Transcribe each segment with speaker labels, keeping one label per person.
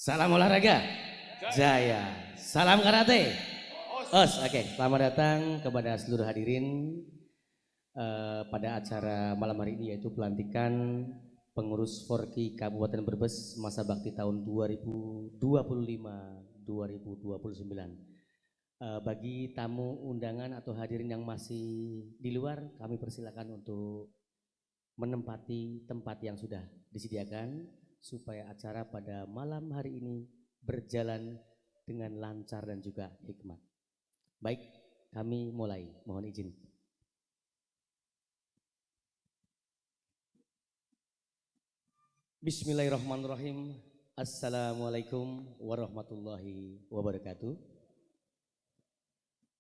Speaker 1: Salam olahraga Jaya. Salam karate Os. Oke, selamat datang kepada seluruh hadirin pada acara malam hari ini, yaitu pelantikan pengurus Forki Kabupaten Brebes masa bakti tahun 2025-2029. Bagi tamu undangan atau hadirin yang masih di luar, kami persilakan untuk menempati tempat yang sudah disediakan supaya acara pada malam hari ini berjalan dengan lancar dan juga hikmat. Baik, kami mulai. Mohon izin. Bismillahirrahmanirrahim. Assalamualaikum warahmatullahi wabarakatuh.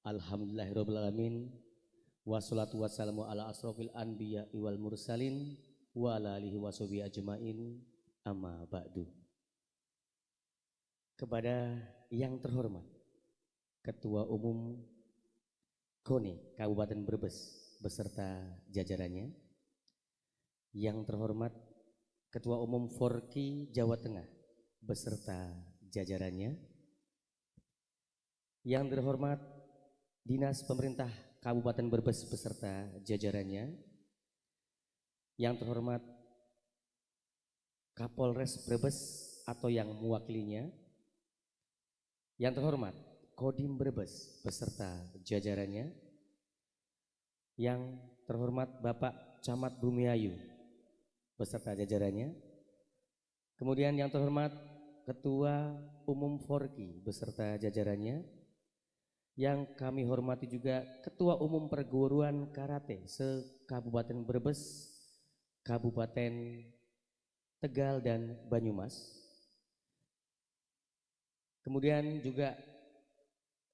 Speaker 1: Alhamdulillahirrahmanirrahim. Wassalatu wassalamu ala asrofil anbiya wal mursalin wa ala alihi wa sahbihi ajmain, amma ba'du. Kepada yang terhormat Ketua Umum KONI Kabupaten Brebes beserta jajarannya, yang terhormat Ketua Umum Forki Jawa Tengah beserta jajarannya, yang terhormat Dinas Pemerintah Kabupaten Brebes beserta jajarannya, yang terhormat Kapolres Brebes atau yang mewakilinya, yang terhormat Kodim Brebes beserta jajarannya, yang terhormat Bapak Camat Bumiayu beserta jajarannya, kemudian yang terhormat Ketua Umum Forki beserta jajarannya, yang kami hormati juga Ketua Umum Perguruan Karate se-Kabupaten Brebes, Kabupaten Tegal dan Banyumas, kemudian juga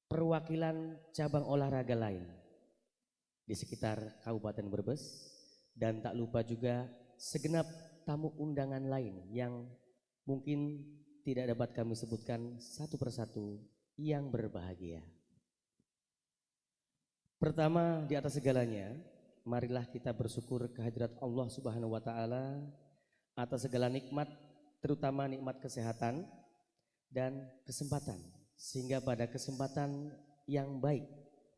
Speaker 1: perwakilan cabang olahraga lain di sekitar Kabupaten Brebes, dan tak lupa juga segenap tamu undangan lain yang mungkin tidak dapat kami sebutkan satu persatu yang berbahagia. Pertama, di atas segalanya, marilah kita bersyukur kehadirat Allah Subhanahu wa Ta'ala atas segala nikmat, terutama nikmat kesehatan dan kesempatan, sehingga pada kesempatan yang baik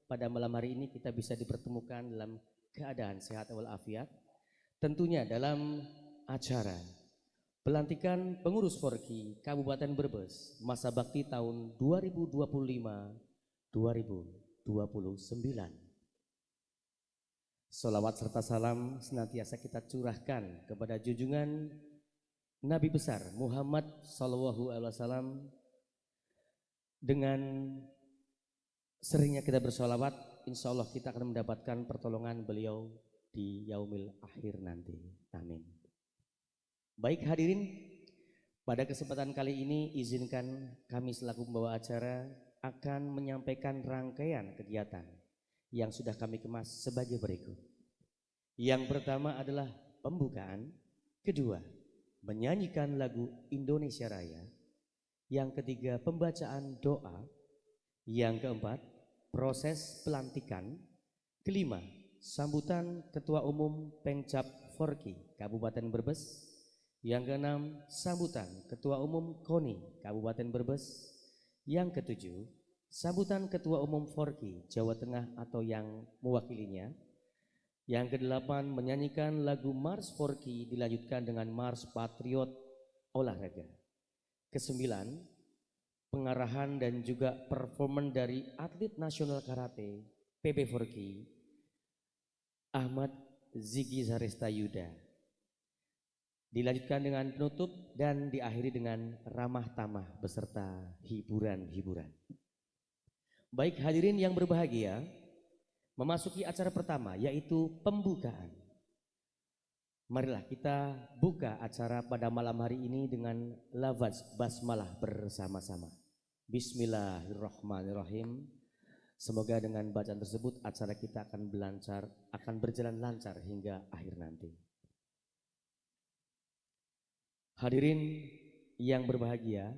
Speaker 1: pada malam hari ini kita bisa dipertemukan dalam keadaan sehat walafiat, tentunya dalam acara pelantikan pengurus Forki Kabupaten Brebes masa bakti tahun 2025-2029. Sholawat serta salam senantiasa kita curahkan kepada junjungan Nabi besar Muhammad Sallallahu Alaihi Wasallam. Dengan seringnya kita bersholawat, insya Allah kita akan mendapatkan pertolongan beliau di yaumil akhir nanti. Amin. Baik hadirin, pada kesempatan kali ini izinkan kami selaku pembawa acara akan menyampaikan rangkaian kegiatan yang sudah kami kemas sebagai berikut. Yang pertama adalah pembukaan, kedua menyanyikan lagu Indonesia Raya, yang ketiga pembacaan doa, yang keempat proses pelantikan, kelima sambutan Ketua Umum Pengcap Forki Kabupaten Brebes, yang keenam sambutan Ketua Umum KONI Kabupaten Brebes, yang ketujuh sambutan Ketua Umum Forki Jawa Tengah atau yang mewakilinya, yang kedelapan menyanyikan lagu Mars Forki dilanjutkan dengan Mars Patriot Olahraga, kesembilan pengarahan dan juga performan dari atlet nasional karate PB Forki Ahmad Ziggy Zaresta Yuda, dilanjutkan dengan penutup dan diakhiri dengan ramah tamah beserta hiburan-hiburan. Baik hadirin yang berbahagia, memasuki acara pertama yaitu pembukaan. Marilah kita buka acara pada malam hari ini dengan lafaz basmalah bersama-sama. Bismillahirrahmanirrahim. Semoga dengan bacaan tersebut acara kita akan berjalan lancar hingga akhir nanti. Hadirin yang berbahagia,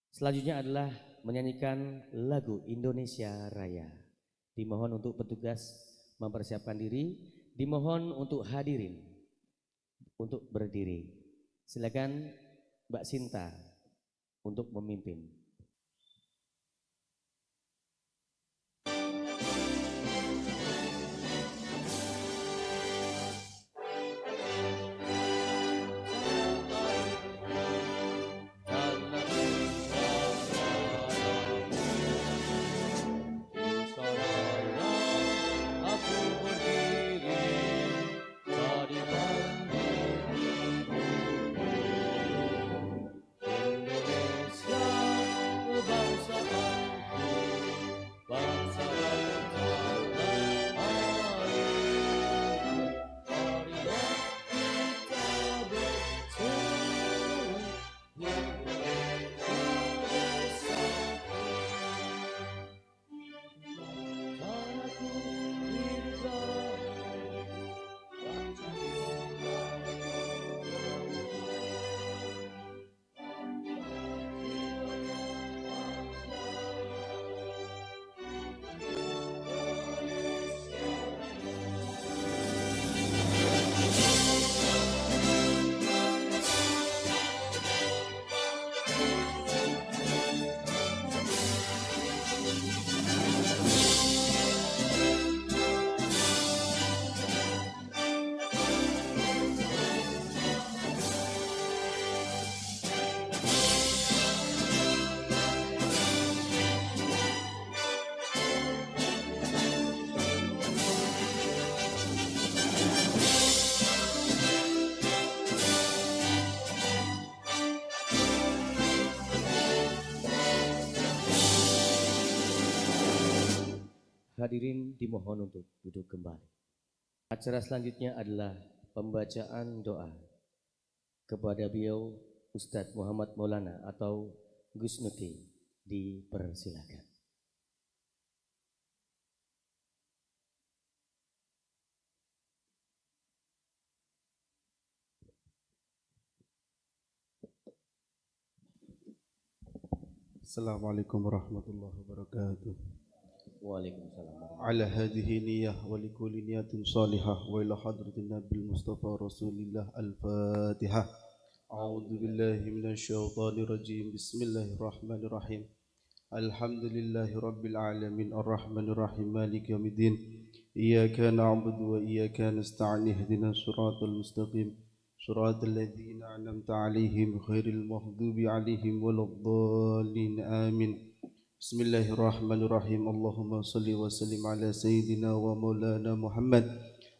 Speaker 1: selanjutnya adalah menyanyikan lagu Indonesia Raya. Dimohon untuk petugas mempersiapkan diri, dimohon untuk hadirin untuk berdiri. Silakan Mbak Sinta untuk memimpin. Hadirin dimohon untuk duduk kembali. Acara selanjutnya adalah pembacaan doa kepada beliau Ustadz Muhammad Maulana atau Gus Nuti. Dipersilakan.
Speaker 2: Assalamualaikum warahmatullahi wabarakatuh.
Speaker 1: Waalaikumsalam.
Speaker 2: على هذه نية ولكل نية صالحة وإلى حضرة النبي المصطفى رسول الله الفاتحة. أعوذ بالله من الشيطان الرجيم. بسم الله الرحمن الرحيم. الحمد لله رب العالمين الرحمن الرحيم مالك يوم الدين. إياك نعبد وإياك نستعين اهدنا الصراط المستقيم صراط الذين أنعمت عليهم غير المغضوب عليهم ولا الضالين آمين. Bismillahirrahmanirrahim. Allahumma salli wa sallim ala sayyidina wa maulana Muhammad.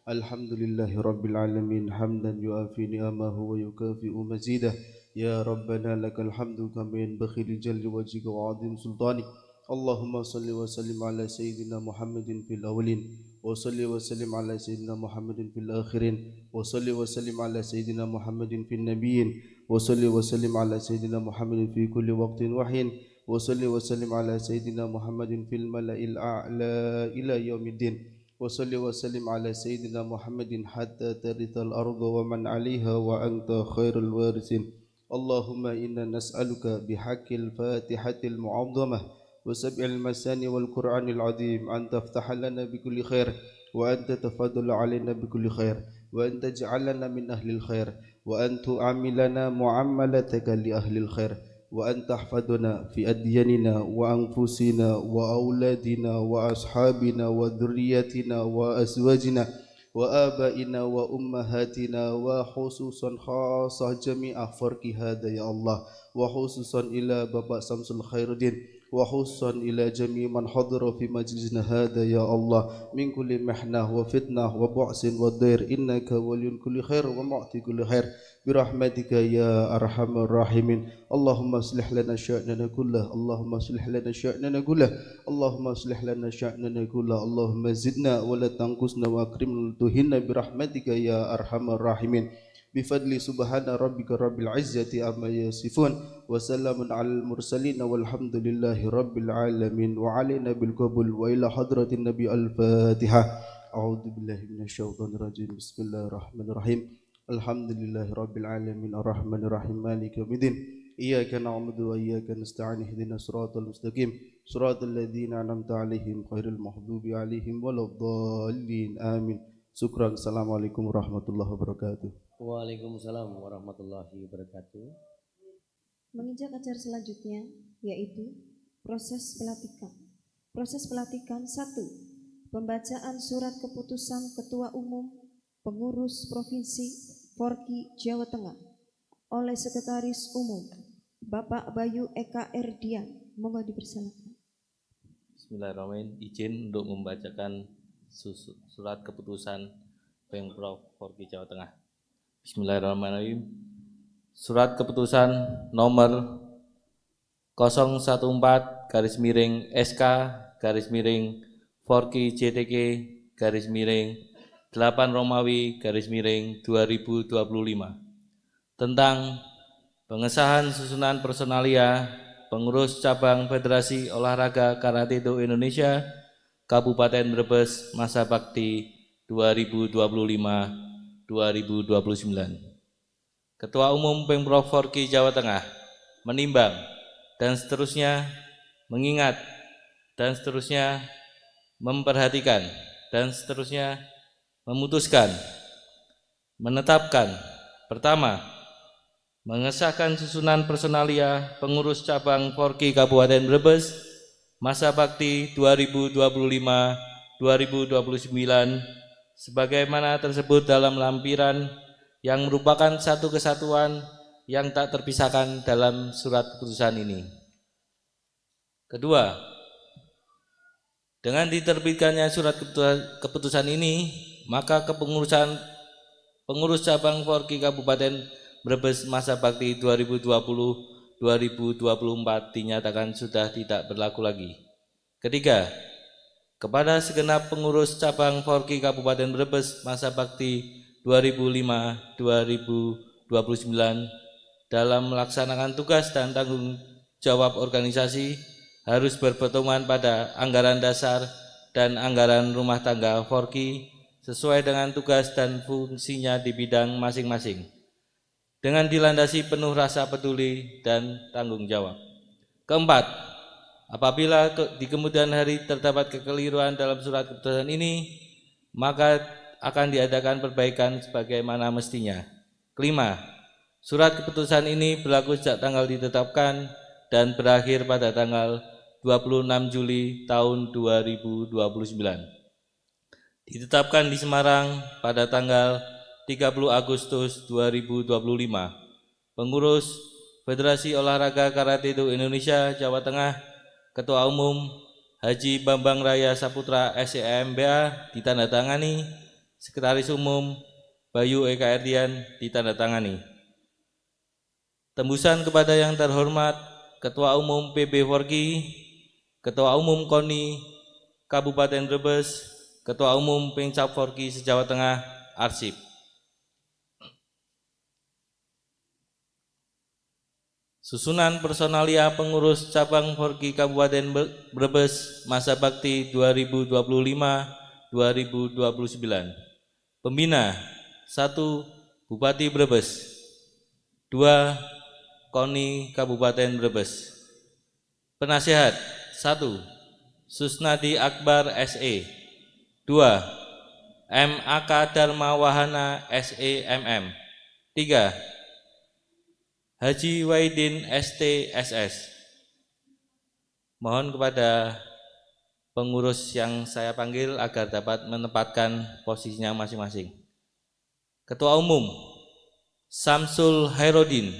Speaker 2: Alhamdulillahi rabbil alamin hamdan yuafi ni'amahu wa yukafi'u mazidah. Ya Rabbana lakal hamdu kama yanbaghi li jalli wajhika wa 'azim sultanik. Allahumma salli wa sallim ala sayyidina Muhammadin fil awwalin wa salli wa sallim ala sayyidina Muhammadin fil akhirin wa salli wa sallim ala sayyidina Muhammadin fil nabiyyin wa salli wa sallim ala sayyidina Muhammadin fi kulli waqtin wa hin. وصلي وسلم على سيدنا محمد في الملأ الأعلى إلى يوم الدين. وصلي وسلم على سيدنا محمد حتى ترث الأرض ومن عليها وأنت خير الوارثين. اللهم إنا نسألك بحق الفاتحة المعظمة وسبع المثاني والقرآن العظيم أن تفتح لنا بكل خير وأن تتفضل علينا بكل خير وأن تجعلنا من أهل الخير وأن تعاملنا معاملتك لأهل الخير وأن تحفظنا في أدياننا وأنفسنا وأولادنا وأصحابنا وذريتنا وأزواجنا وآبائنا وأمهاتنا وخصوصا خاصة جميع فرق هذا يا الله وخصوصا إلى بابا شمس الخيردين وخصوصا إلى جميع من حضر في مجلسنا هذا يا الله من كل محنة وفتنة وبعث وضير إنك ولي كل خير ومعطي كل خير برحمتك يا أرحم الراحمين. اللهم اصلح لنا شأننا كله اللهم اصلح لنا شأننا كله اللهم اصلح لنا شأننا كله اللهم زدنا ولا تنقصنا وأكرمنا تهنا برحمتك يا أرحم الراحمين. بفضل سبحان ربك رب العزة عما يصفون وسلام على المرسلين والحمد لله رب العالمين وعلينا بالقبول وإلى حضرة النبي الفاتحة. أعوذ بالله من الشيطان الرجيم. بسم الله الرحمن الرحيم. الحمد لله رب العالمين الرحمن الرحيم مالك يوم الدين. إياك نعبد وإياك نستعين اهدنا الصراط المستقيم صراط الذين أنعمت عليهم غير المغضوب عليهم ولا الضالين آمين. Syukran. Assalamualaikum warahmatullahi wabarakatuh.
Speaker 1: Waalaikumsalam warahmatullahi wabarakatuh.
Speaker 3: Menginjak acara selanjutnya, yaitu proses pelantikan. Proses pelantikan 1. Pembacaan surat keputusan Ketua Umum Pengurus Provinsi Forki Jawa Tengah oleh Sekretaris Umum Bapak Bayu Eka Erdian. Mohon dipersilakan.
Speaker 4: Bismillahirrahmanirrahim. Izin untuk membacakan surat keputusan Pemprov Forki Jawa Tengah. Bismillahirrahmanirrahim. Surat keputusan nomor 014/SK Forki JTK 8 Romawi 2025 tentang pengesahan susunan personalia pengurus cabang Federasi Olahraga Karate-Do Indonesia Kabupaten Brebes masa bakti 2025-2029. Ketua Umum Pemprov Forki Jawa Tengah menimbang dan seterusnya mengingat dan seterusnya memperhatikan dan seterusnya memutuskan menetapkan pertama, mengesahkan susunan personalia pengurus cabang Forki Kabupaten Brebes masa bakti 2025-2029 sebagaimana tersebut dalam lampiran yang merupakan satu kesatuan yang tak terpisahkan dalam surat keputusan ini. Kedua, dengan diterbitkannya surat keputusan ini, maka kepengurusan pengurus cabang Forki Kabupaten Brebes masa bakti 2020-2024 dinyatakan sudah tidak berlaku lagi. Ketiga, kepada segenap pengurus cabang Forki Kabupaten Brebes masa bakti 2005-2029 dalam melaksanakan tugas dan tanggung jawab organisasi harus berpedoman pada anggaran dasar dan anggaran rumah tangga Forki sesuai dengan tugas dan fungsinya di bidang masing-masing dengan dilandasi penuh rasa peduli dan tanggung jawab. Keempat, apabila di kemudian hari terdapat kekeliruan dalam surat keputusan ini, maka akan diadakan perbaikan sebagaimana mestinya. Kelima, surat keputusan ini berlaku sejak tanggal ditetapkan dan berakhir pada tanggal 26 Juli tahun 2029. Ditetapkan di Semarang pada tanggal 30 Agustus 2025. Pengurus Federasi Olahraga Karate-Do Indonesia Jawa Tengah, Ketua Umum Haji Bambang Raya Saputra SEMBA ditandatangani, Sekretaris Umum Bayu Eka Erdian ditandatangani. Tembusan kepada yang terhormat Ketua Umum PB Forki, Ketua Umum KONI Kabupaten Brebes, Ketua Umum Pemcap Forki se-Jawa Tengah, arsip. Susunan personalia pengurus cabang Forki Kabupaten Brebes masa bakti 2025-2029. Pembina 1. Bupati Brebes. 2. KONI Kabupaten Brebes. Penasehat 1. Susnadi Akbar SE. 2. MAK Dharma Wahana SEMM. 3. Haji Waidin STSS. Mohon kepada pengurus yang saya panggil agar dapat menempatkan posisinya masing-masing. Ketua Umum Samsul Hairodin.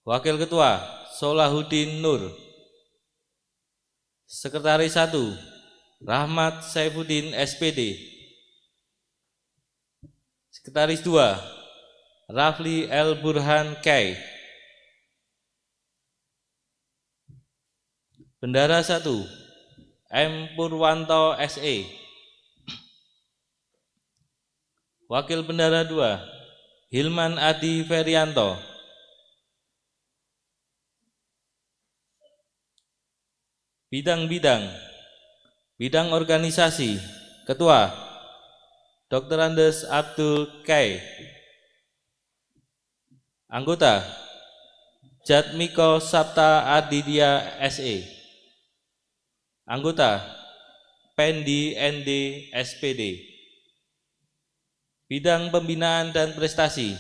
Speaker 4: Wakil Ketua Solahuddin Nur. Sekretaris 1 Rahmat Saifuddin SPD. Sekretaris 2 Rafli L. Burhan K. Bendara 1 M. Purwanto SE. Wakil Bendara 2 Hilman Adi Ferianto. Bidang organisasi Ketua Dr. Andes Abdul K. Anggota Jatmiko Sabta Aditya SE. Anggota Pendi ND SPD. Bidang Pembinaan dan Prestasi,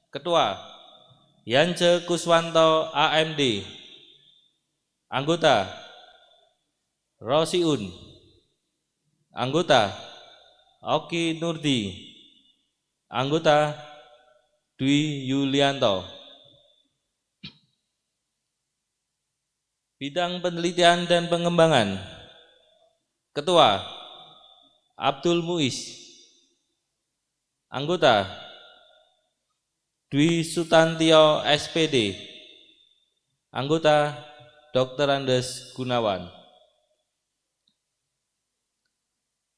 Speaker 4: Ketua Yance Kuswanto AMD. Anggota Rosiun. Anggota Oki Nurdi. Anggota Dwi Yulianto. Bidang Penelitian dan Pengembangan, Ketua Abdul Muiz. Anggota Dwi Sutantio SPD. Anggota Dr. Andes Gunawan.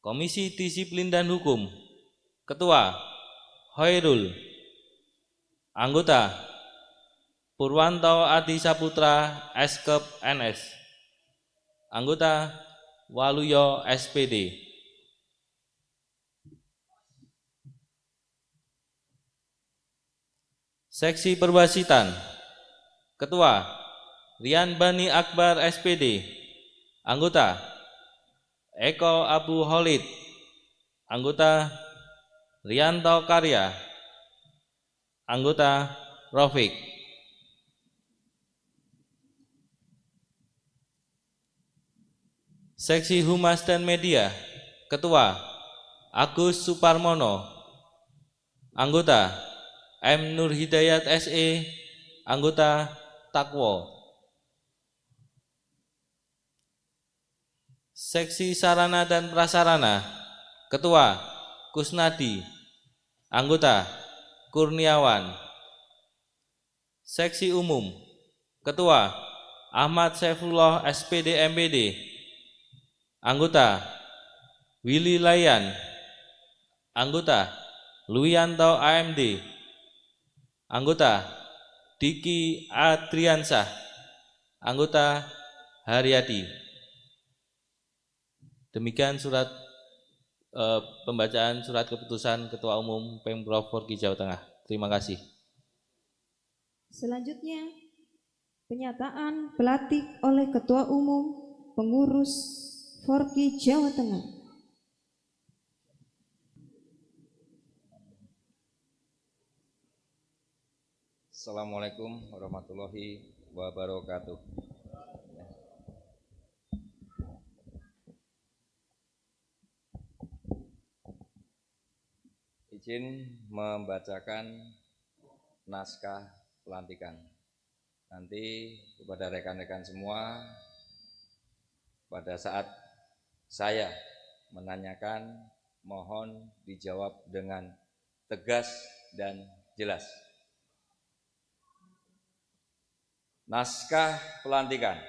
Speaker 4: Komisi Disiplin dan Hukum, Ketua Hoirul. Anggota Purwanto Adi Saputra Eskep NS. Anggota Waluyo SPD. Seksi Perwasitan, Ketua Rian Bani Akbar SPD. Anggota Eko Abu Holid. Anggota Rianto Karya. Anggota Rofik. Seksi Humas dan Media, Ketua Agus Suparmono. Anggota M. Nur Hidayat SE. Anggota Takwo. Seksi Sarana dan Prasarana, Ketua Kusnadi. Anggota Kurniawan. Seksi Umum, Ketua Ahmad Saifullah SPD MPD. Anggota Willy Layan. Anggota Luyanto AMD. Anggota Diki Adriansah. Anggota Haryadi. Demikian surat pembacaan surat keputusan Ketua Umum Pemprov Forki Jawa Tengah. Terima kasih.
Speaker 3: Selanjutnya, penyataan pelantik oleh Ketua Umum Pengurus Forki Jawa Tengah.
Speaker 5: Assalamualaikum warahmatullahi wabarakatuh. Izin membacakan naskah pelantikan. Nanti kepada rekan-rekan semua, pada saat saya menanyakan, mohon dijawab dengan tegas dan jelas. Naskah pelantikan.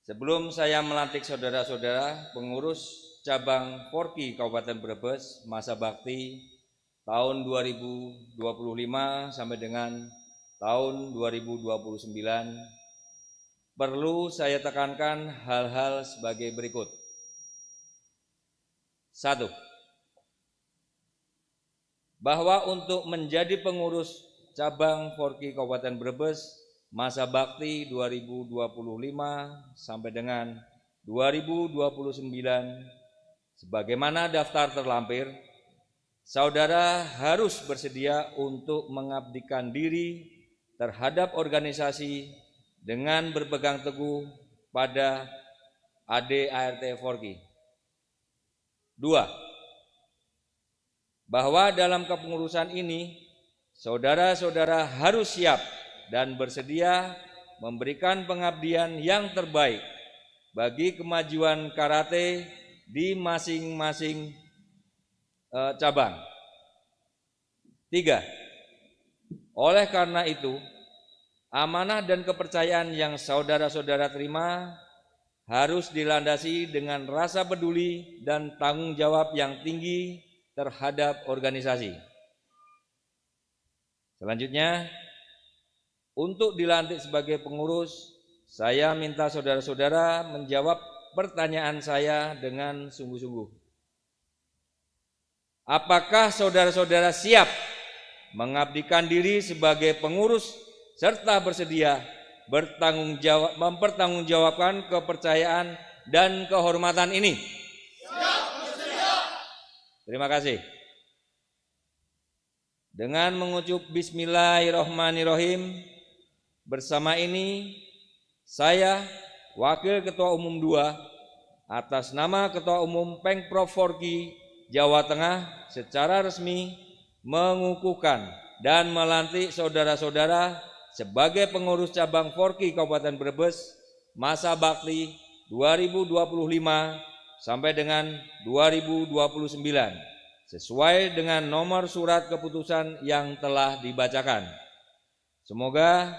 Speaker 5: Sebelum saya melantik saudara-saudara pengurus cabang Forki Kabupaten Brebes masa bakti tahun 2025 sampai dengan tahun 2029, perlu saya tekankan hal-hal sebagai berikut. 1. Bahwa untuk menjadi pengurus cabang Forki Kabupaten Brebes masa bakti 2025 sampai dengan 2029, sebagaimana daftar terlampir, saudara harus bersedia untuk mengabdikan diri terhadap organisasi dengan berpegang teguh pada AD/ART Forki. 2. Bahwa dalam kepengurusan ini, saudara-saudara harus siap dan bersedia memberikan pengabdian yang terbaik bagi kemajuan karate di masing-masing cabang. 3. Oleh karena itu, amanah dan kepercayaan yang saudara-saudara terima harus dilandasi dengan rasa peduli dan tanggung jawab yang tinggi terhadap organisasi. Selanjutnya, untuk dilantik sebagai pengurus, saya minta saudara-saudara menjawab pertanyaan saya dengan sungguh-sungguh. Apakah saudara-saudara siap mengabdikan diri sebagai pengurus serta bersedia mempertanggungjawabkan kepercayaan dan kehormatan ini? Siap, bersedia. Terima kasih. Dengan mengucap Bismillahirrahmanirrahim, bersama ini saya, Wakil Ketua Umum 2, atas nama Ketua Umum Pengprov Forki Jawa Tengah secara resmi mengukuhkan dan melantik saudara-saudara sebagai pengurus cabang Forki Kabupaten Brebes masa bakti 2025 sampai dengan 2029 sesuai dengan nomor surat keputusan yang telah dibacakan. Semoga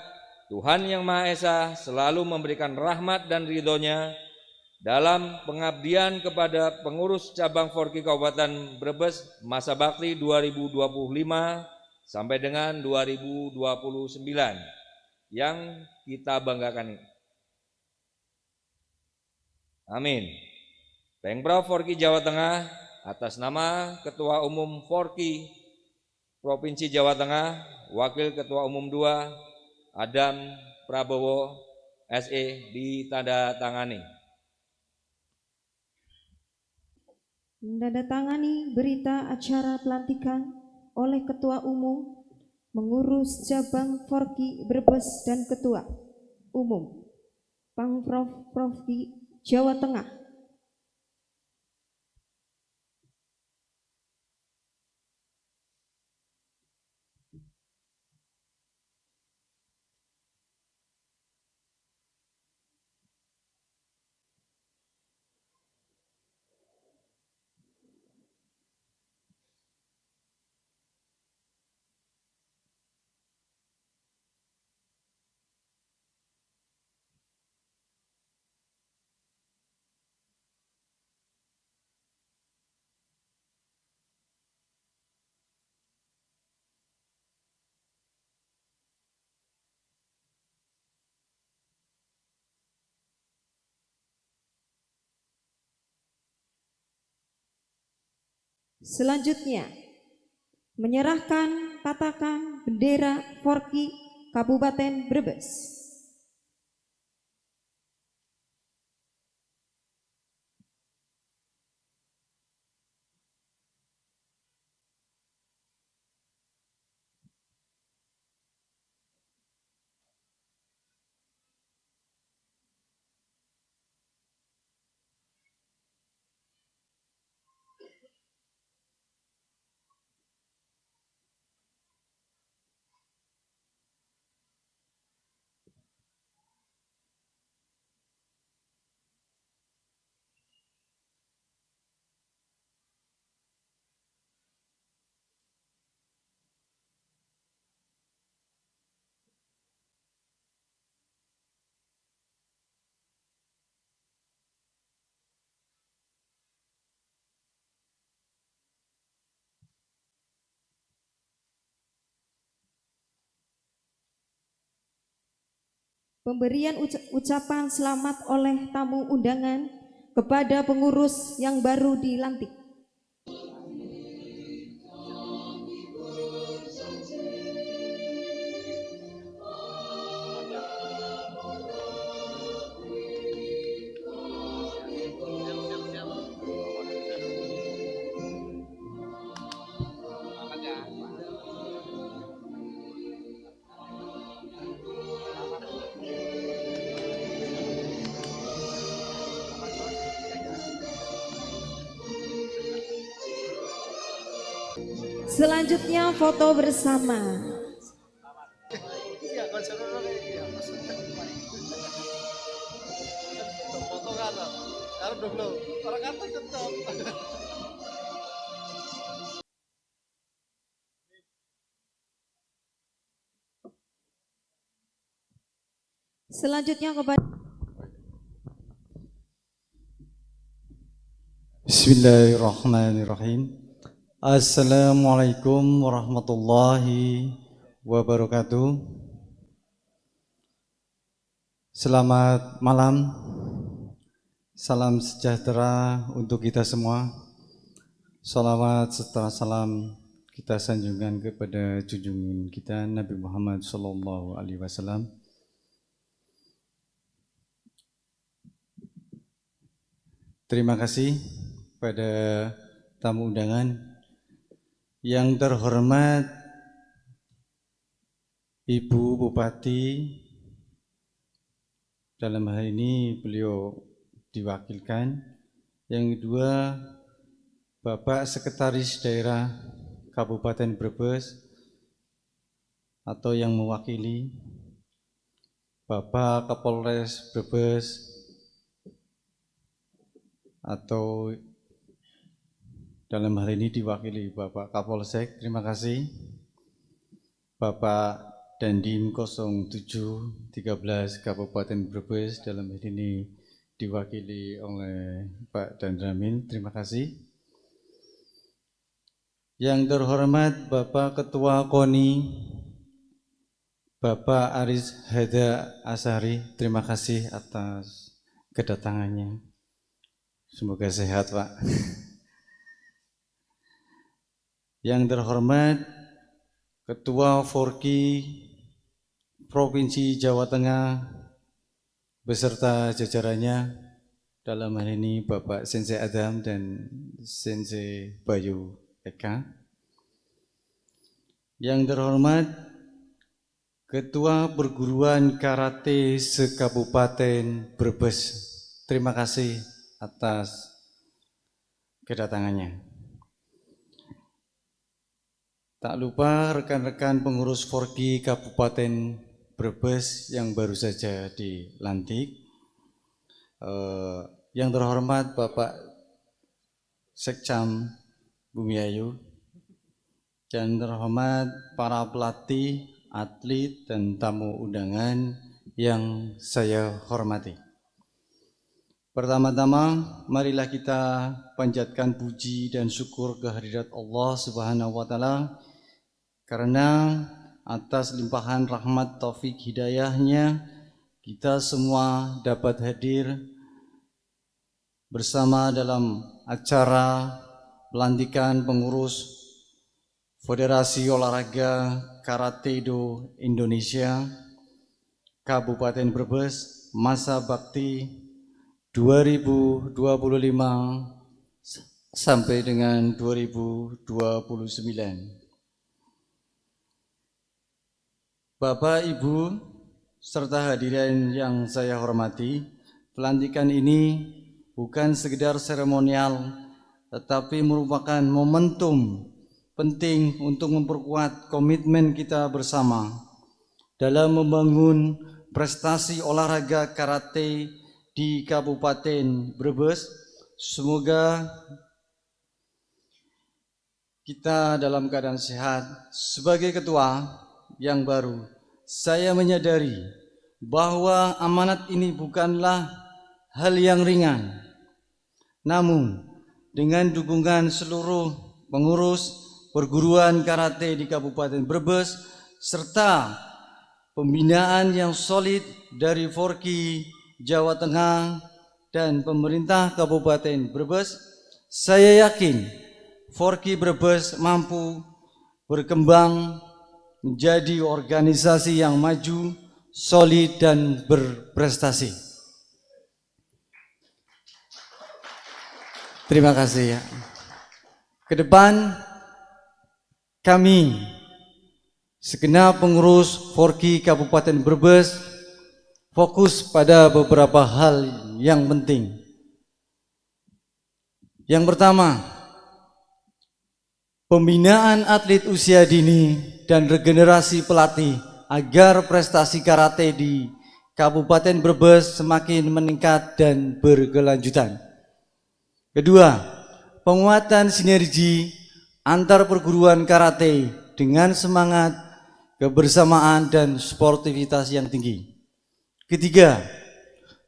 Speaker 5: Tuhan Yang Maha Esa selalu memberikan rahmat dan ridhonya dalam pengabdian kepada pengurus cabang Forki Kabupaten Brebes masa bakti 2025 sampai dengan 2029 yang kita banggakan ini. Amin. Pengprov Forki Jawa Tengah atas nama Ketua Umum Forki Provinsi Jawa Tengah, Wakil Ketua Umum 2 Adam Prabowo SE ditandatangani.
Speaker 3: Menandatangani berita acara pelantikan oleh Ketua Umum Mengurus Cabang Forki Brebes dan Ketua Umum Pengprov Provinsi Jawa Tengah. Selanjutnya, menyerahkan patakan bendera Forki Kabupaten Brebes. Pemberian ucapan selamat oleh tamu undangan kepada pengurus yang baru dilantik. Selanjutnya foto bersama. Selanjutnya kepada
Speaker 6: Bismillahirrahmanirrahim. Assalamualaikum warahmatullahi wabarakatuh. Selamat malam. Salam sejahtera untuk kita semua. Salawat serta salam kita sanjungkan kepada junjungan kita Nabi Muhammad SAW. Terima kasih pada tamu undangan. Yang terhormat Ibu Bupati, dalam hal ini beliau diwakilkan. Yang kedua, Bapak Sekretaris Daerah Kabupaten Brebes atau yang mewakili, Bapak Kapolres Brebes atau dalam hal ini diwakili Bapak Kapolsek, terima kasih. Bapak Dandim 0713 Kabupaten Brebes, dalam hal ini diwakili oleh Pak Dandramin, terima kasih. Yang terhormat Bapak Ketua KONI, Bapak Aris Heda Asari, terima kasih atas kedatangannya. Semoga sehat, Pak. Yang terhormat Ketua Forki Provinsi Jawa Tengah beserta jajarannya, dalam hal ini Bapak Sensei Adam dan Sensei Bayu Eka. Yang terhormat Ketua Perguruan Karate se-Kabupaten Brebes, terima kasih atas kedatangannya. Tak lupa rekan-rekan pengurus Forki Kabupaten Brebes yang baru saja dilantik. Yang terhormat Bapak Sekcam Bumiayu, yang terhormat para pelatih, atlet, dan tamu undangan yang saya hormati. Pertama-tama, marilah kita panjatkan puji dan syukur kehadirat Allah Subhanahu wa Ta'ala, karena atas limpahan rahmat taufik hidayahnya kita semua dapat hadir bersama dalam acara pelantikan pengurus Federasi Olahraga Karate-Do Indonesia Kabupaten Brebes masa bakti 2025 sampai dengan 2029. Bapak, Ibu, serta hadirin yang saya hormati, pelantikan ini bukan sekedar seremonial, tetapi merupakan momentum penting untuk memperkuat komitmen kita bersama dalam membangun prestasi olahraga karate di Kabupaten Brebes. Semoga kita dalam keadaan sehat. Sebagai ketua yang baru, saya menyadari bahwa amanat ini bukanlah hal yang ringan. Namun, dengan dukungan seluruh pengurus perguruan karate di Kabupaten Brebes serta pembinaan yang solid dari Forki Jawa Tengah dan pemerintah Kabupaten Brebes, saya yakin Forki Brebes mampu berkembang menjadi organisasi yang maju, solid, dan berprestasi. Terima kasih ya. Kedepan kami segenap pengurus Forki Kabupaten Brebes fokus pada beberapa hal yang penting. Yang pertama, pembinaan atlet usia dini dan regenerasi pelatih agar prestasi karate di Kabupaten Brebes semakin meningkat dan berkelanjutan. Kedua, penguatan sinergi antar perguruan karate dengan semangat kebersamaan dan sportivitas yang tinggi. Ketiga,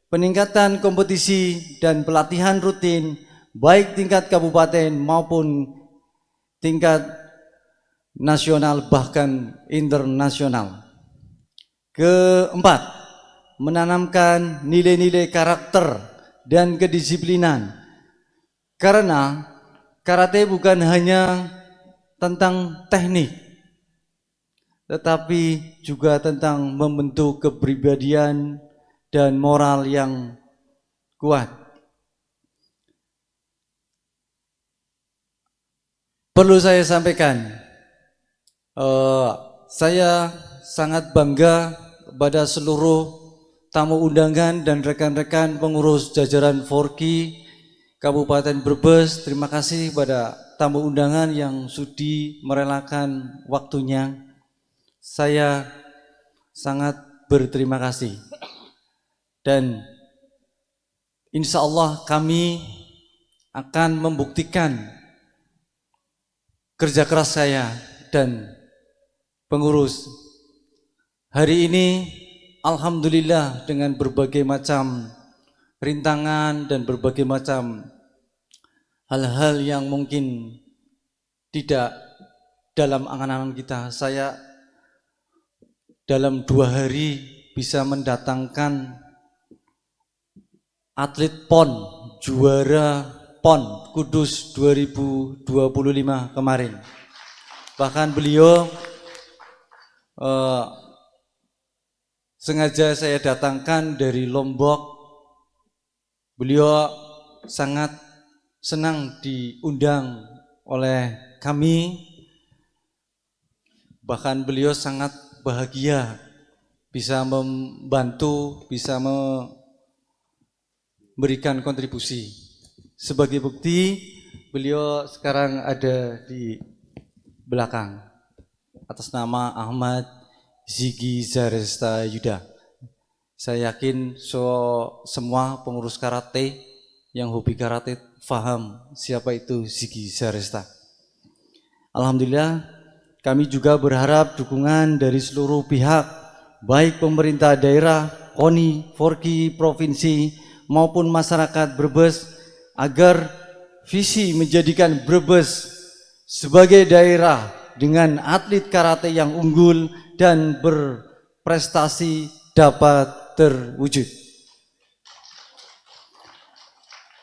Speaker 6: peningkatan kompetisi dan pelatihan rutin baik tingkat kabupaten maupun tingkat nasional bahkan internasional. Keempat, menanamkan nilai-nilai karakter dan kedisiplinan. Karena karate bukan hanya tentang teknik, tetapi juga tentang membentuk kepribadian dan moral yang kuat. Perlu saya sampaikan, saya sangat bangga kepada seluruh tamu undangan dan rekan-rekan pengurus jajaran Forki Kabupaten Brebes. Terima kasih kepada tamu undangan yang sudi merelakan waktunya. Saya sangat berterima kasih. Dan insya Allah kami akan membuktikan kerja keras saya dan pengurus. Hari ini alhamdulillah dengan berbagai macam rintangan dan berbagai macam hal-hal yang mungkin tidak dalam angan-angan kita, saya dalam 2 hari bisa mendatangkan atlet PON, juara PON Kudus 2025 kemarin. Bahkan beliau sengaja saya datangkan dari Lombok. Beliau sangat senang diundang oleh kami. Bahkan beliau sangat bahagia bisa membantu, bisa memberikan kontribusi. Sebagai bukti, beliau sekarang ada di belakang atas nama Ahmad Ziggy Zaresta Yuda. Saya yakin semua pengurus karate yang hobi karate paham siapa itu Ziggy Zaresta. Alhamdulillah, kami juga berharap dukungan dari seluruh pihak, baik pemerintah daerah, KONI, Forki, provinsi, maupun masyarakat Brebes, agar visi menjadikan Brebes sebagai daerah dengan atlet karate yang unggul dan berprestasi dapat terwujud.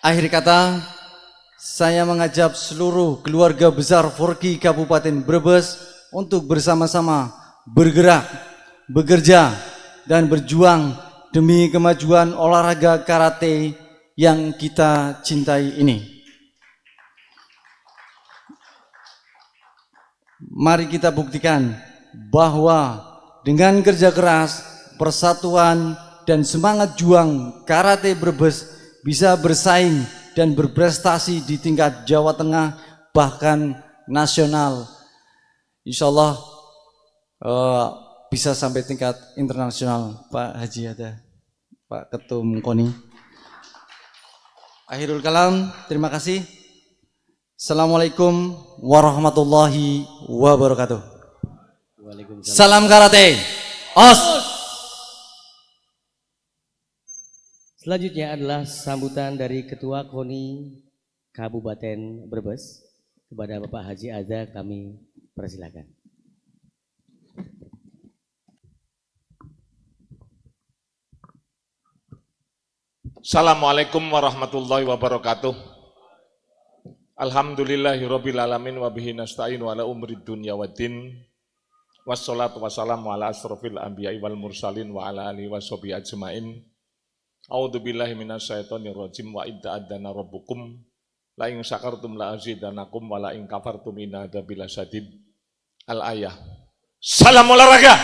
Speaker 6: Akhir kata, saya mengajak seluruh keluarga besar Forki Kabupaten Brebes untuk bersama-sama bergerak, bekerja, dan berjuang demi kemajuan olahraga karate yang kita cintai ini. Mari kita buktikan bahwa dengan kerja keras, persatuan, dan semangat juang karate Brebes bisa bersaing dan berprestasi di tingkat Jawa Tengah, bahkan nasional. Insya Allah bisa sampai tingkat internasional. Pak Haji ada, Pak Ketum KONI. Akhirul kalam, terima kasih. Assalamualaikum warahmatullahi wabarakatuh.
Speaker 1: Waalaikumsalam.
Speaker 6: Salam karate. Os.
Speaker 1: Selanjutnya adalah sambutan dari Ketua KONI Kabupaten Brebes kepada Bapak Haji Ada, kami persilakan.
Speaker 7: Assalamualaikum warahmatullahi wabarakatuh. Alhamdulillahirabbil alamin wa bihi nasta'in wa ala umrid dunya waddin. Wassalatu wassalamu ala asrofil anbiya'i wal mursalin wa ala alihi washabihi ajmain. A'udzubillahi minasyaitonir rajim wa idza adzana rabbukum la in syakartum la azidanakum wa la in kafartum inna adzabi lasyadid. Al-ayah. Salam olahraga.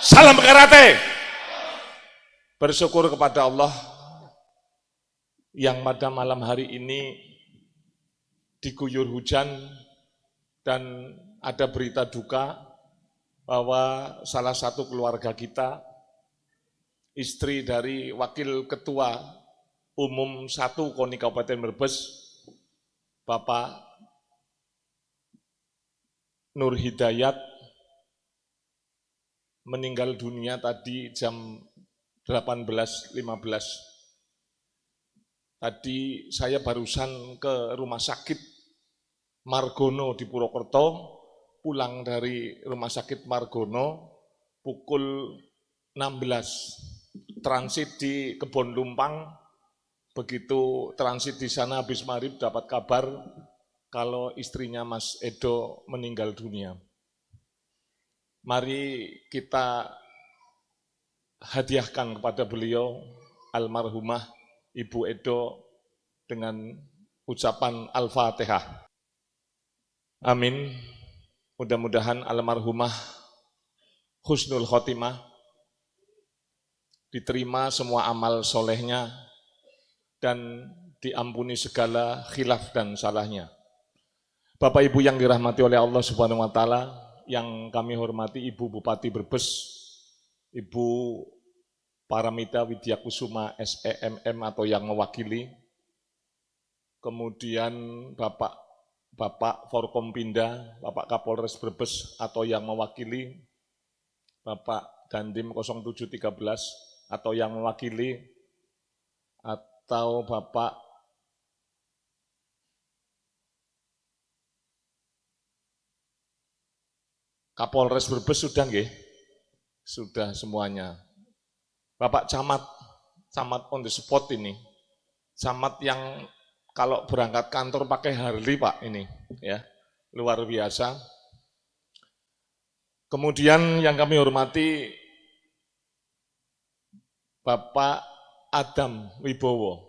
Speaker 7: Salam karate. Bersyukur kepada Allah yang pada malam hari ini diguyur hujan dan ada berita duka bahwa salah satu keluarga kita, istri dari Wakil Ketua Umum 1 KONI Kabupaten Brebes, Bapak Nur Hidayat, meninggal dunia tadi jam 18.15. Tadi saya barusan ke rumah sakit Margono di Purwokerto, pulang dari rumah sakit Margono pukul 16. Transit di Kebon Lumpang, begitu transit di sana habis maghrib dapat kabar kalau istrinya Mas Edo meninggal dunia. Mari kita hadiahkan kepada beliau almarhumah Ibu Edo dengan ucapan Al-Fatihah. Amin. Mudah-mudahan almarhumah husnul khotimah, diterima semua amal solehnya, dan diampuni segala khilaf dan salahnya. Bapak Ibu yang dirahmati oleh Allah Subhanahu wa Ta'ala, yang kami hormati Ibu Bupati Brebes, Ibu Paramita Widyakusuma SEMM atau yang mewakili, kemudian Bapak Forkompinda, Bapak Kapolres Brebes atau yang mewakili, Bapak Dandim 0713 atau yang mewakili, atau Bapak Kapolres Brebes sudah nggih? Sudah semuanya. Bapak Camat on the spot ini. Camat yang kalau berangkat kantor pakai Harley Pak ini, ya. Luar biasa. Kemudian yang kami hormati Bapak Adam Wibowo,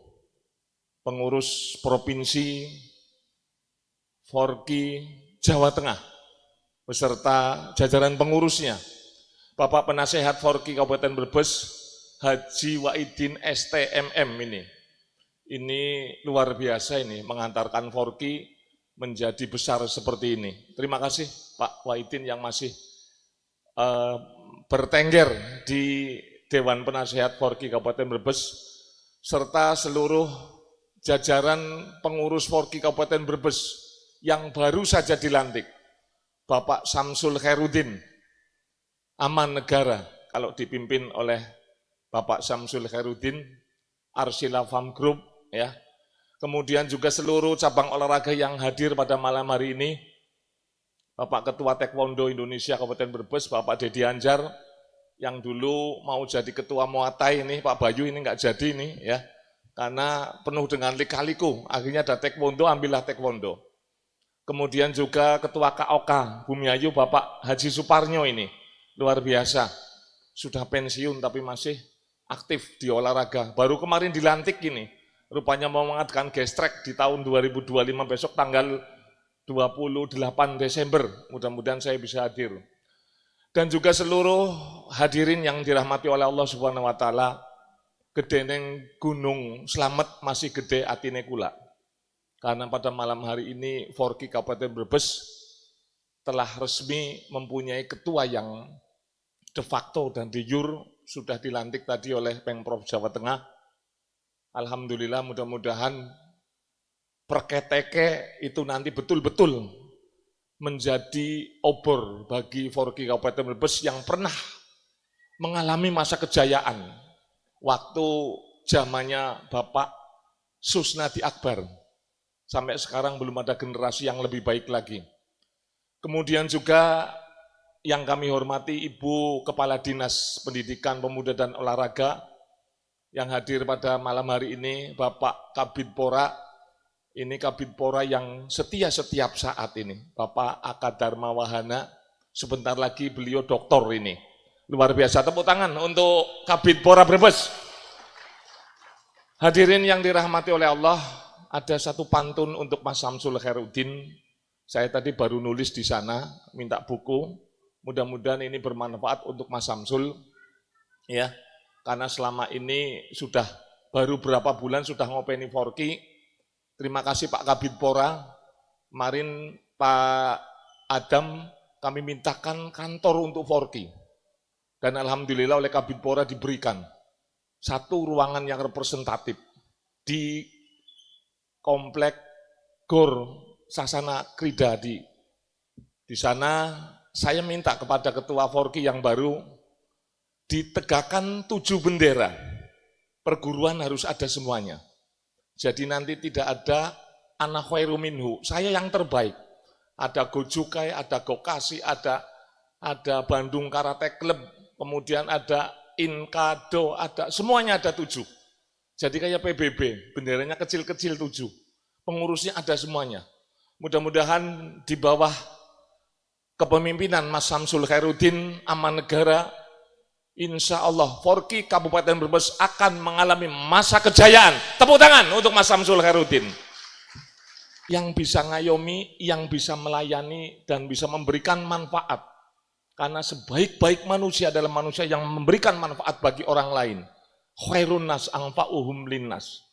Speaker 7: pengurus Provinsi Forki Jawa Tengah, beserta jajaran pengurusnya, Bapak Penasehat Forki Kabupaten Brebes, Haji Waidin STMM ini. Ini luar biasa ini, mengantarkan Forki menjadi besar seperti ini. Terima kasih Pak Waidin yang masih bertengger di Dewan Penasehat Forki Kabupaten Brebes, serta seluruh jajaran pengurus Forki Kabupaten Brebes yang baru saja dilantik. Bapak Samsul Khairudin, Aman Negara, kalau dipimpin oleh Bapak Samsul Khairudin, Arsila Farm Group, ya. Kemudian juga seluruh cabang olahraga yang hadir pada malam hari ini, Bapak Ketua Taekwondo Indonesia Kabupaten Brebes, Bapak Dedi Anjar, yang dulu mau jadi Ketua Muay Thai ini, Pak Bayu ini nggak jadi ini, ya, karena penuh dengan lika-liku, akhirnya ada Taekwondo, ambillah Taekwondo. Kemudian juga Ketua KOK Bumi Ayu, Bapak Haji Suparnyo ini, luar biasa, sudah pensiun tapi masih aktif di olahraga. Baru kemarin dilantik ini, rupanya mau mengadakan gestrek di tahun 2025 besok tanggal 28 Desember, mudah-mudahan saya bisa hadir. Dan juga seluruh hadirin yang dirahmati oleh Allah Subhanahu wa Ta'ala, gedeneng Gunung Slamet masih gede atine kula. Karena pada malam hari ini Forki Kabupaten Brebes telah resmi mempunyai ketua yang de facto dan de jure, sudah dilantik tadi oleh Pemprov Jawa Tengah. Alhamdulillah, mudah-mudahan perketeke itu nanti betul-betul menjadi obor bagi Forki Kabupaten Brebes yang pernah mengalami masa kejayaan waktu zamannya Bapak Susnadi Akbar. Sampai sekarang belum ada generasi yang lebih baik lagi. Kemudian juga yang kami hormati Ibu Kepala Dinas Pendidikan, Pemuda dan Olahraga yang hadir pada malam hari ini, Bapak Kabid Pora. Ini Kabid Pora yang setia setiap saat ini, Bapak Aka Dharma Wahana, sebentar lagi beliau doktor ini. Luar biasa, tepuk tangan untuk Kabid Pora Brebes. Hadirin yang dirahmati oleh Allah, ada satu pantun untuk Mas Samsul Khairudin. Saya tadi baru nulis di sana, minta buku. Mudah-mudahan ini bermanfaat untuk Mas Samsul, ya. Karena selama ini sudah baru berapa bulan sudah ngopeni Forki. Terima kasih Pak Kabid Pora. Kemarin Pak Adam kami mintakan kantor untuk Forki. Dan alhamdulillah oleh Kabid Pora diberikan satu ruangan yang representatif di Komplek Gor Sasana Krida di sana. Saya minta kepada Ketua Forki yang baru ditegakkan 7 bendera. Perguruan harus ada semuanya. Jadi nanti tidak ada ana khairu minhu, saya yang terbaik. Ada Gojukai, ada Gokasi, ada Bandung Karate Club, kemudian ada Inkado, ada semuanya ada 7. Jadi kayak PBB, benderanya kecil-kecil 7. Pengurusnya ada semuanya. Mudah-mudahan di bawah kepemimpinan Mas Samsul Khairudin, Aman Negara, insya Allah Forki Kabupaten Brebes akan mengalami masa kejayaan. Tepuk tangan untuk Mas Samsul Khairudin. yang bisa ngayomi, yang bisa melayani, dan bisa memberikan manfaat. Karena sebaik-baik manusia adalah manusia yang memberikan manfaat bagi orang lain. Khairun nas anfa'uhum linnas.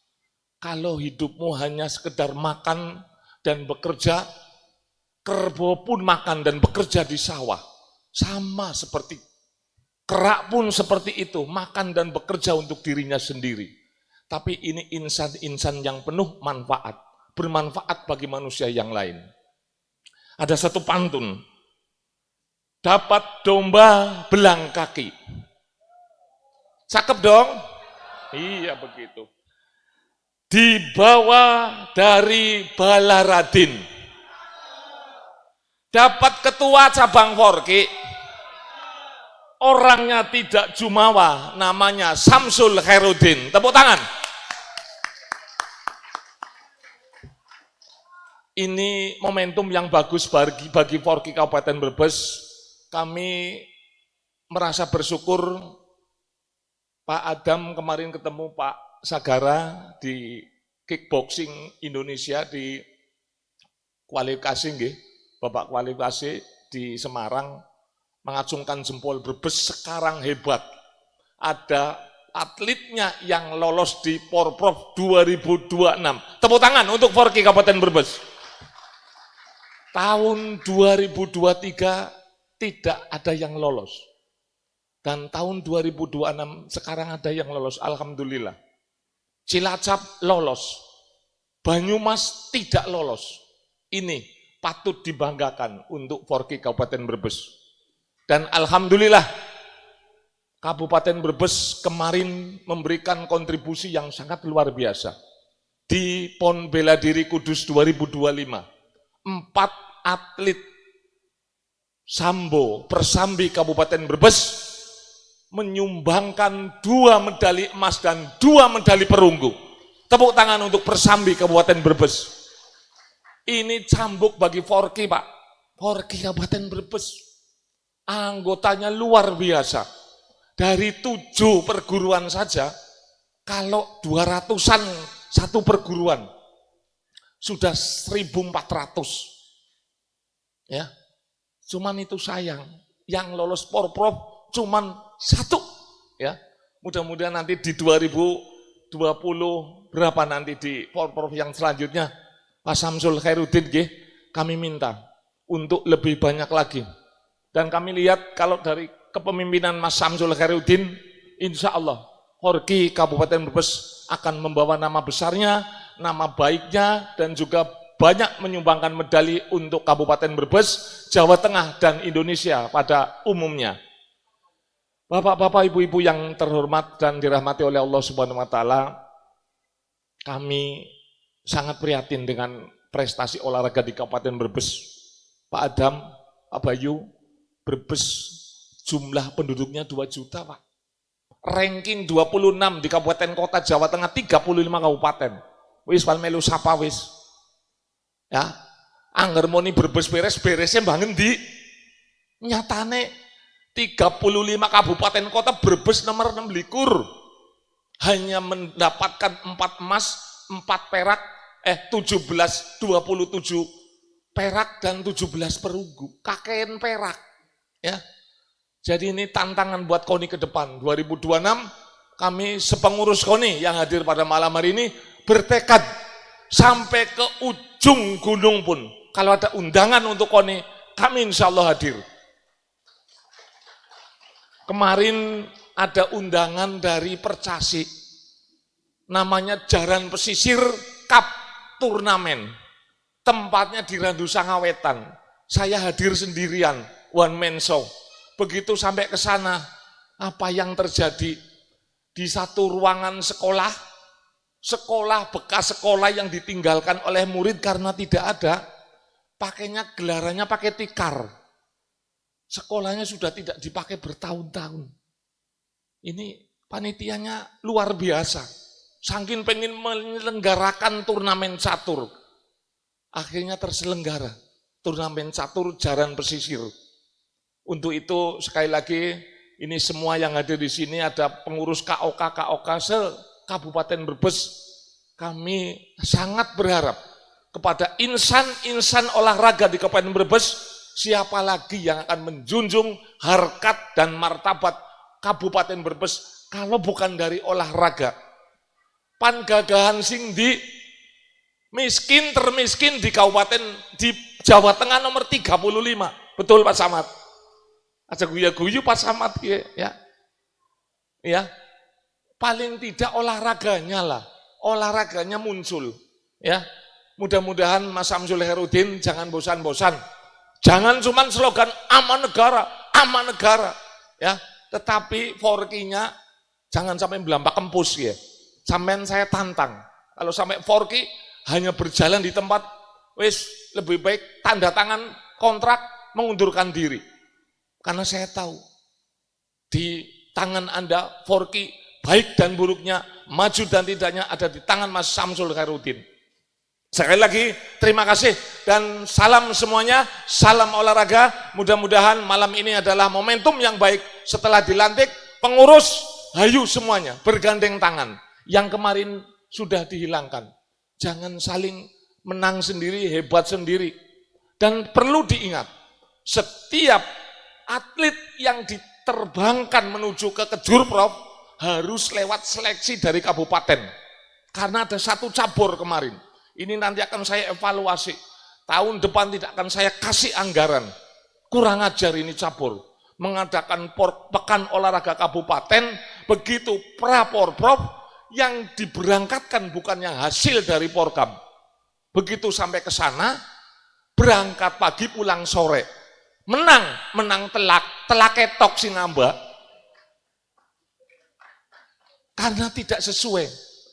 Speaker 7: Kalau hidupmu hanya sekedar makan dan bekerja, kerbau pun makan dan bekerja di sawah. Sama seperti kerak pun seperti itu, makan dan bekerja untuk dirinya sendiri. Tapi ini insan-insan yang penuh manfaat, bermanfaat bagi manusia yang lain. Ada satu pantun, dapat domba belang kaki. Cakep dong? Iya begitu. Dibawa dari Balaradin. Dapat ketua cabang Forki. Orangnya tidak jumawa, namanya Samsul Khairuddin. Tepuk tangan. Ini momentum yang bagus bagi Forki Kabupaten Brebes. Kami merasa bersyukur Pak Adam kemarin ketemu Pak Sagara di kickboxing Indonesia di kualifikasi nggih. Bapak kualifikasi di Semarang mengacungkan jempol, Brebes sekarang hebat. Ada atletnya yang lolos di Porprov 2026. Tepuk tangan untuk Forki Kabupaten Brebes. Tahun 2023 tidak ada yang lolos. Dan tahun 2026 sekarang ada yang lolos, alhamdulillah. Cilacap lolos, Banyumas tidak lolos. Ini patut dibanggakan untuk Forki Kabupaten Brebes. Dan alhamdulillah Kabupaten Brebes kemarin memberikan kontribusi yang sangat luar biasa. Di PON Bela Diri Kudus 2025, 4 atlet Sambo Persambi Kabupaten Brebes menyumbangkan 2 medali emas dan 2 medali perunggu. Tepuk tangan untuk Persambi Kabupaten Brebes. Ini cambuk bagi Forki, Pak. Forki Kabupaten Brebes. Anggotanya luar biasa. Dari 7 perguruan saja, kalau 200-an satu perguruan, sudah 1.400. Ya, cuman itu sayang. Yang lolos Porprov cuman 1. Ya, mudah-mudahan nanti di 2020 berapa nanti di Porprov yang selanjutnya, Pak Samsul Khairuddin, kami minta untuk lebih banyak lagi. Dan kami lihat kalau dari kepemimpinan Mas Samsul Khairuddin, insya Allah Forki Kabupaten Brebes akan membawa nama besarnya, nama baiknya, dan juga banyak menyumbangkan medali untuk Kabupaten Brebes, Jawa Tengah, dan Indonesia pada umumnya. Bapak-bapak, ibu-ibu yang terhormat dan dirahmati oleh Allah Subhanahu wa taala, kami sangat prihatin dengan prestasi olahraga di Kabupaten Brebes. Pak Adam, Pak Bayu, Brebes jumlah penduduknya 2 juta, Pak. Ranking 26 di kabupaten kota Jawa Tengah, 35 kabupaten. Wis wal melu sapa wis. Ya, angger moni Brebes beres-beresnya mbah ngendi? Nyatane 35 kabupaten kota, Brebes nomor 26. Hanya mendapatkan 4 emas, 4 perak, 27 perak dan 17 perunggu. Kakean perak. Ya. Jadi ini tantangan buat KONI ke depan. 2026 kami sepengurus KONI yang hadir pada malam hari ini bertekad sampai ke ujung gunung pun. Kalau ada undangan untuk KONI, kami insya Allah hadir. Kemarin ada undangan dari Percasi, namanya Jaran Pesisir Cup Turnamen. Tempatnya di Randu Sangawetan. Saya hadir sendirian, one man show. Begitu sampai ke sana, apa yang terjadi? Di satu ruangan sekolah, bekas sekolah yang ditinggalkan oleh murid karena tidak ada, pakainya gelarannya pakai tikar. Sekolahnya sudah tidak dipakai bertahun-tahun. Ini panitianya luar biasa. Saking pengen menyelenggarakan turnamen catur. Akhirnya terselenggara turnamen catur Jaran Pesisir. Untuk itu sekali lagi ini semua yang hadir di sini, ada pengurus KOK se Kabupaten Brebes. Kami sangat berharap kepada insan-insan olahraga di Kabupaten Brebes, siapa lagi yang akan menjunjung harkat dan martabat Kabupaten Brebes kalau bukan dari olahraga. Pan gagahan sing di miskin termiskin di kabupaten di Jawa Tengah nomor 35. Betul Pak Samad? Aja guyu-guyu Pak Samad ya. Ya. Paling tidak olahraganya lah. Olahraganya muncul ya. Mudah-mudahan Mas Samsul Herudin jangan bosan-bosan. Jangan cuma slogan aman negara ya. Tetapi forkinya jangan sampai belampak kempus ya. Sampean saya tantang. Kalau sampai forki hanya berjalan di tempat, wis lebih baik tanda tangan kontrak mengundurkan diri. Karena saya tahu di tangan Anda forki baik dan buruknya, maju dan tidaknya ada di tangan Mas Samsul Khairuddin. Sekali lagi terima kasih dan salam semuanya, salam olahraga. Mudah-mudahan malam ini adalah momentum yang baik setelah dilantik pengurus, hayu semuanya bergandeng tangan. Yang kemarin sudah dihilangkan. Jangan saling menang sendiri, hebat sendiri. Dan perlu diingat, setiap atlet yang diterbangkan menuju ke Kejurprov harus lewat seleksi dari kabupaten. Karena ada satu cabur kemarin. Ini nanti akan saya evaluasi. Tahun depan tidak akan saya kasih anggaran. Kurang ajar ini cabur. Mengadakan pekan olahraga kabupaten, begitu pra-porprov, yang diberangkatkan bukan yang hasil dari Porkam. Begitu sampai ke sana, berangkat pagi pulang sore. Menang telak ketok sinamba. Karena tidak sesuai.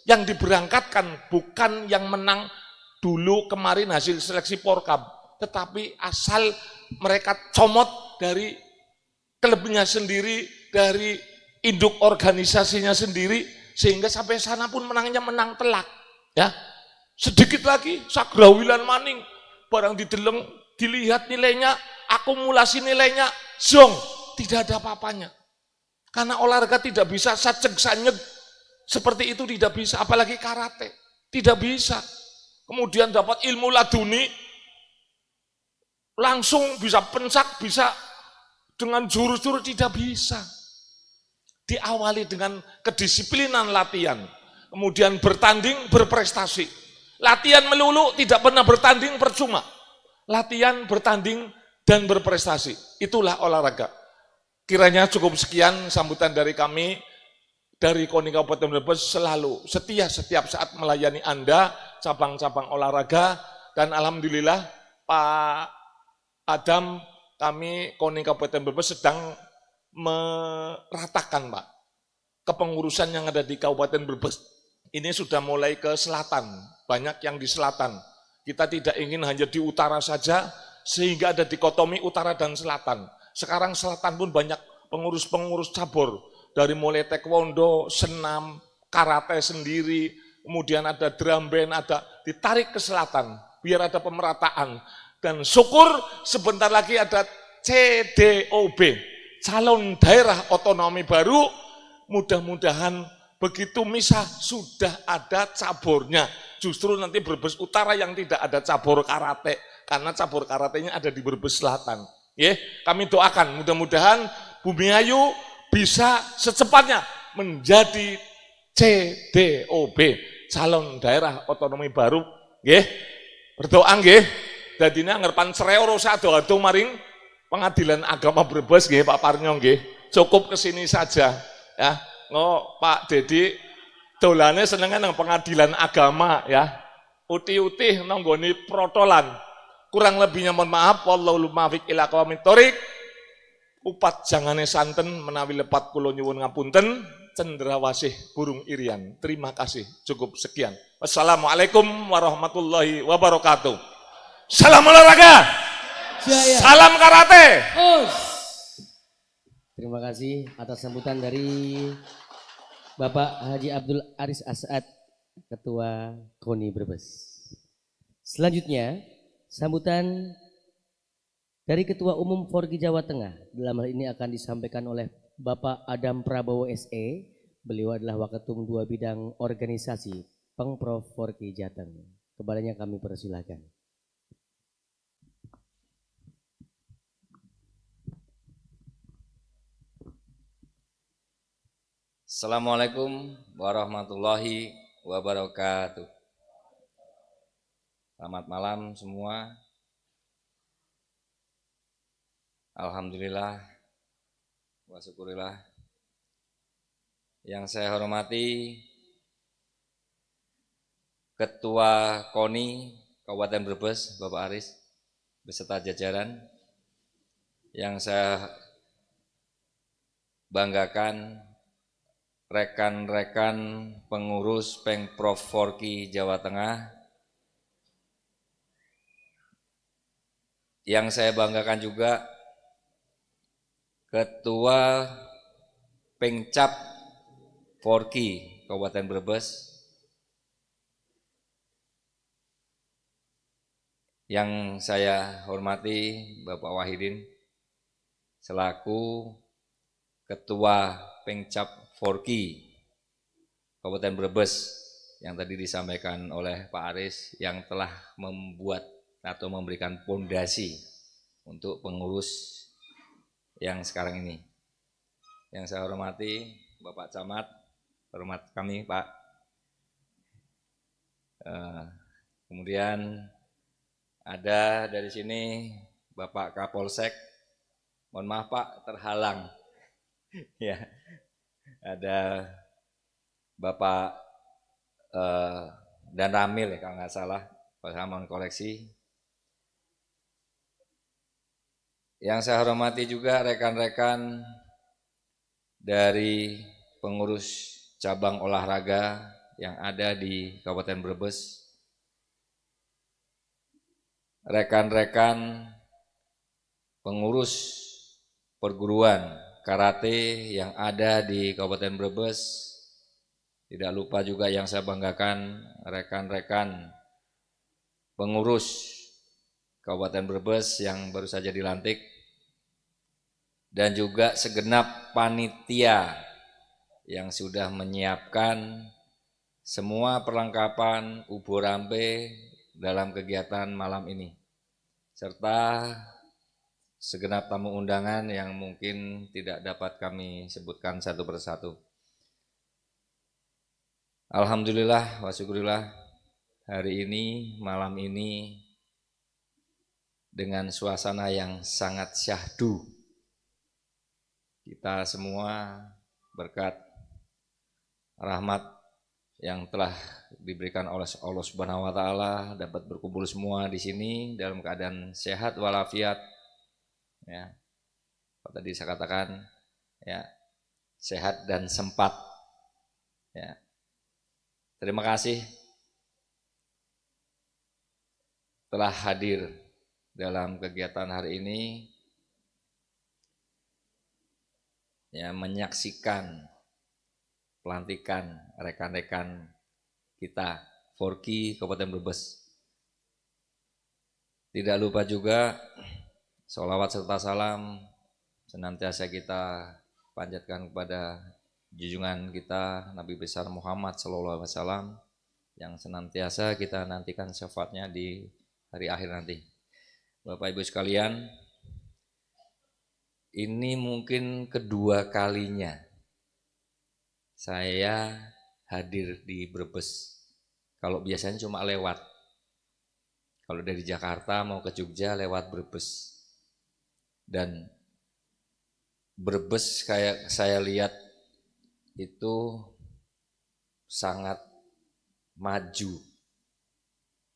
Speaker 7: Yang diberangkatkan bukan yang menang dulu kemarin hasil seleksi Porkam. Tetapi asal mereka comot dari klubnya sendiri, dari induk organisasinya sendiri, sehingga sampai sana pun menangnya menang telak. Ya, sedikit lagi sagrawilan maning, barang dideleng, dilihat nilainya, akumulasi nilainya, zong, tidak ada apa-apanya. Karena olahraga tidak bisa sajeg sanyeg seperti itu, tidak bisa, apalagi karate, tidak bisa. Kemudian dapat ilmu laduni, langsung bisa pencak, bisa dengan jurus-jurus, tidak bisa. Diawali dengan kedisiplinan latihan, kemudian bertanding, berprestasi. Latihan melulu tidak pernah bertanding percuma. Latihan, bertanding, dan berprestasi. Itulah olahraga. Kiranya cukup sekian sambutan dari kami, dari KONI Kabupaten Brebes selalu setia setiap saat melayani Anda, cabang-cabang olahraga, dan alhamdulillah Pak Adam, kami KONI Kabupaten Brebes sedang meratakan Pak, kepengurusan yang ada di Kabupaten Brebes. Ini sudah mulai ke selatan, banyak yang di selatan. Kita tidak ingin hanya di utara saja, sehingga ada dikotomi utara dan selatan. Sekarang selatan pun banyak pengurus-pengurus cabur, dari mulai taekwondo, senam, karate sendiri, kemudian ada drum band, ada ditarik ke selatan, biar ada pemerataan. Dan syukur sebentar lagi ada CDOB, calon daerah otonomi baru, mudah-mudahan begitu misah sudah ada caburnya. Justru nanti Brebes Utara yang tidak ada cabur karate, karena cabur karatenya ada di Brebes Selatan. Ya, kami doakan mudah-mudahan Bumiayu bisa secepatnya menjadi CDOB, calon daerah otonomi baru. Nggih, berdoa nggih. Dadine ngerpan sreoro sado-ado maring Pengadilan Agama Brebes nggih Pak Parnyo nggih. Cukup kesini saja ya. Pak Dedi dolane senenge nang Pengadilan Agama ya. Uti-uti nang nggone protolan. Kurang lebihnya mohon maaf, wallahul muwaffiq ila aqwamit thoriq. Upat jangane santen menawi lepat kula nyuwun ngapunten. Cendrawasih burung irian. Terima kasih. Cukup sekian. Wassalamualaikum warahmatullahi wabarakatuh. Salam olahraga.
Speaker 1: Jaya.
Speaker 7: Salam karate.
Speaker 1: Terima kasih atas sambutan dari Bapak Haji Abdul Aris As'ad, Ketua KONI Brebes. Selanjutnya, sambutan dari Ketua Umum Forki Jawa Tengah. Dalam hal ini akan disampaikan oleh Bapak Adam Prabowo SE. Beliau adalah Waketum 2 bidang organisasi Pengprov Forki Jateng. Kepadanya kami persilakan.
Speaker 5: Assalamualaikum warahmatullahi wabarakatuh. Selamat malam semua. Alhamdulillah wa syukurillah. Yang saya hormati Ketua KONI Kabupaten Brebes, Bapak Aris, beserta jajaran. Yang saya banggakan rekan-rekan pengurus Pengprov Forki Jawa Tengah. Yang saya banggakan juga Ketua Pengcap Forki Kabupaten Brebes. Yang saya hormati Bapak Wahidin selaku Ketua Pengcap Forki Kabupaten Brebes yang tadi disampaikan oleh Pak Aris yang telah membuat atau memberikan fondasi untuk pengurus yang sekarang ini. Yang saya hormati Bapak Camat, hormat kami Pak. Kemudian ada dari sini Bapak Kapolsek, mohon maaf Pak terhalang. Ya, ada Bapak Dan Ramil ya kalau nggak salah, Pak Hamon Koleksi. Yang saya hormati juga rekan-rekan dari pengurus cabang olahraga yang ada di Kabupaten Brebes, rekan-rekan pengurus perguruan karate yang ada di Kabupaten Brebes, tidak lupa juga yang saya banggakan rekan-rekan pengurus Kabupaten Brebes yang baru saja dilantik, dan juga segenap panitia yang sudah menyiapkan semua perlengkapan Ubo Rampe dalam kegiatan malam ini, serta segenap tamu undangan yang mungkin tidak dapat kami sebutkan satu persatu. Alhamdulillah wa syukurillah, hari ini, malam ini dengan suasana yang sangat syahdu. Kita semua berkat rahmat yang telah diberikan oleh Allah Subhanahu wa taala dapat berkumpul semua di sini dalam keadaan sehat walafiat. Ya. Tadi saya katakan ya, sehat dan sempat. Ya. Terima kasih telah hadir dalam kegiatan hari ini, ya, menyaksikan pelantikan rekan-rekan kita Forki Kabupaten Brebes. Tidak lupa juga sholawat serta salam senantiasa kita panjatkan kepada junjungan kita Nabi besar Muhammad SAW yang senantiasa kita nantikan syafaatnya di hari akhir nanti. Bapak Ibu sekalian, ini mungkin kedua kalinya saya hadir di Brebes. Kalau biasanya cuma lewat. Kalau dari Jakarta mau ke Jogja lewat Brebes. Dan Brebes kayak saya lihat itu sangat maju.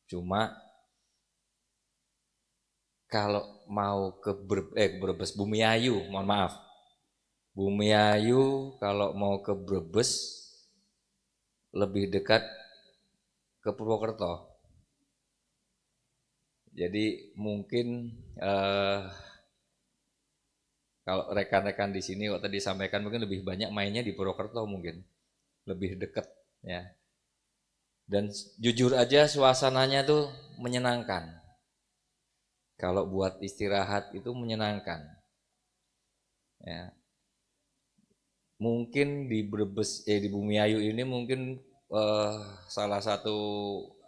Speaker 5: Cuma kalau mau ke Brebes, Bumiayu, mohon maaf. Bumiayu kalau mau ke Brebes lebih dekat ke Purwokerto. Jadi mungkin kalau rekan-rekan di sini waktu tadi disampaikan mungkin lebih banyak mainnya di Purwokerto, mungkin lebih dekat ya. Dan jujur aja suasananya tuh menyenangkan. Kalau buat istirahat itu menyenangkan. Ya. Mungkin di Brebes, di Bumiayu ini mungkin salah satu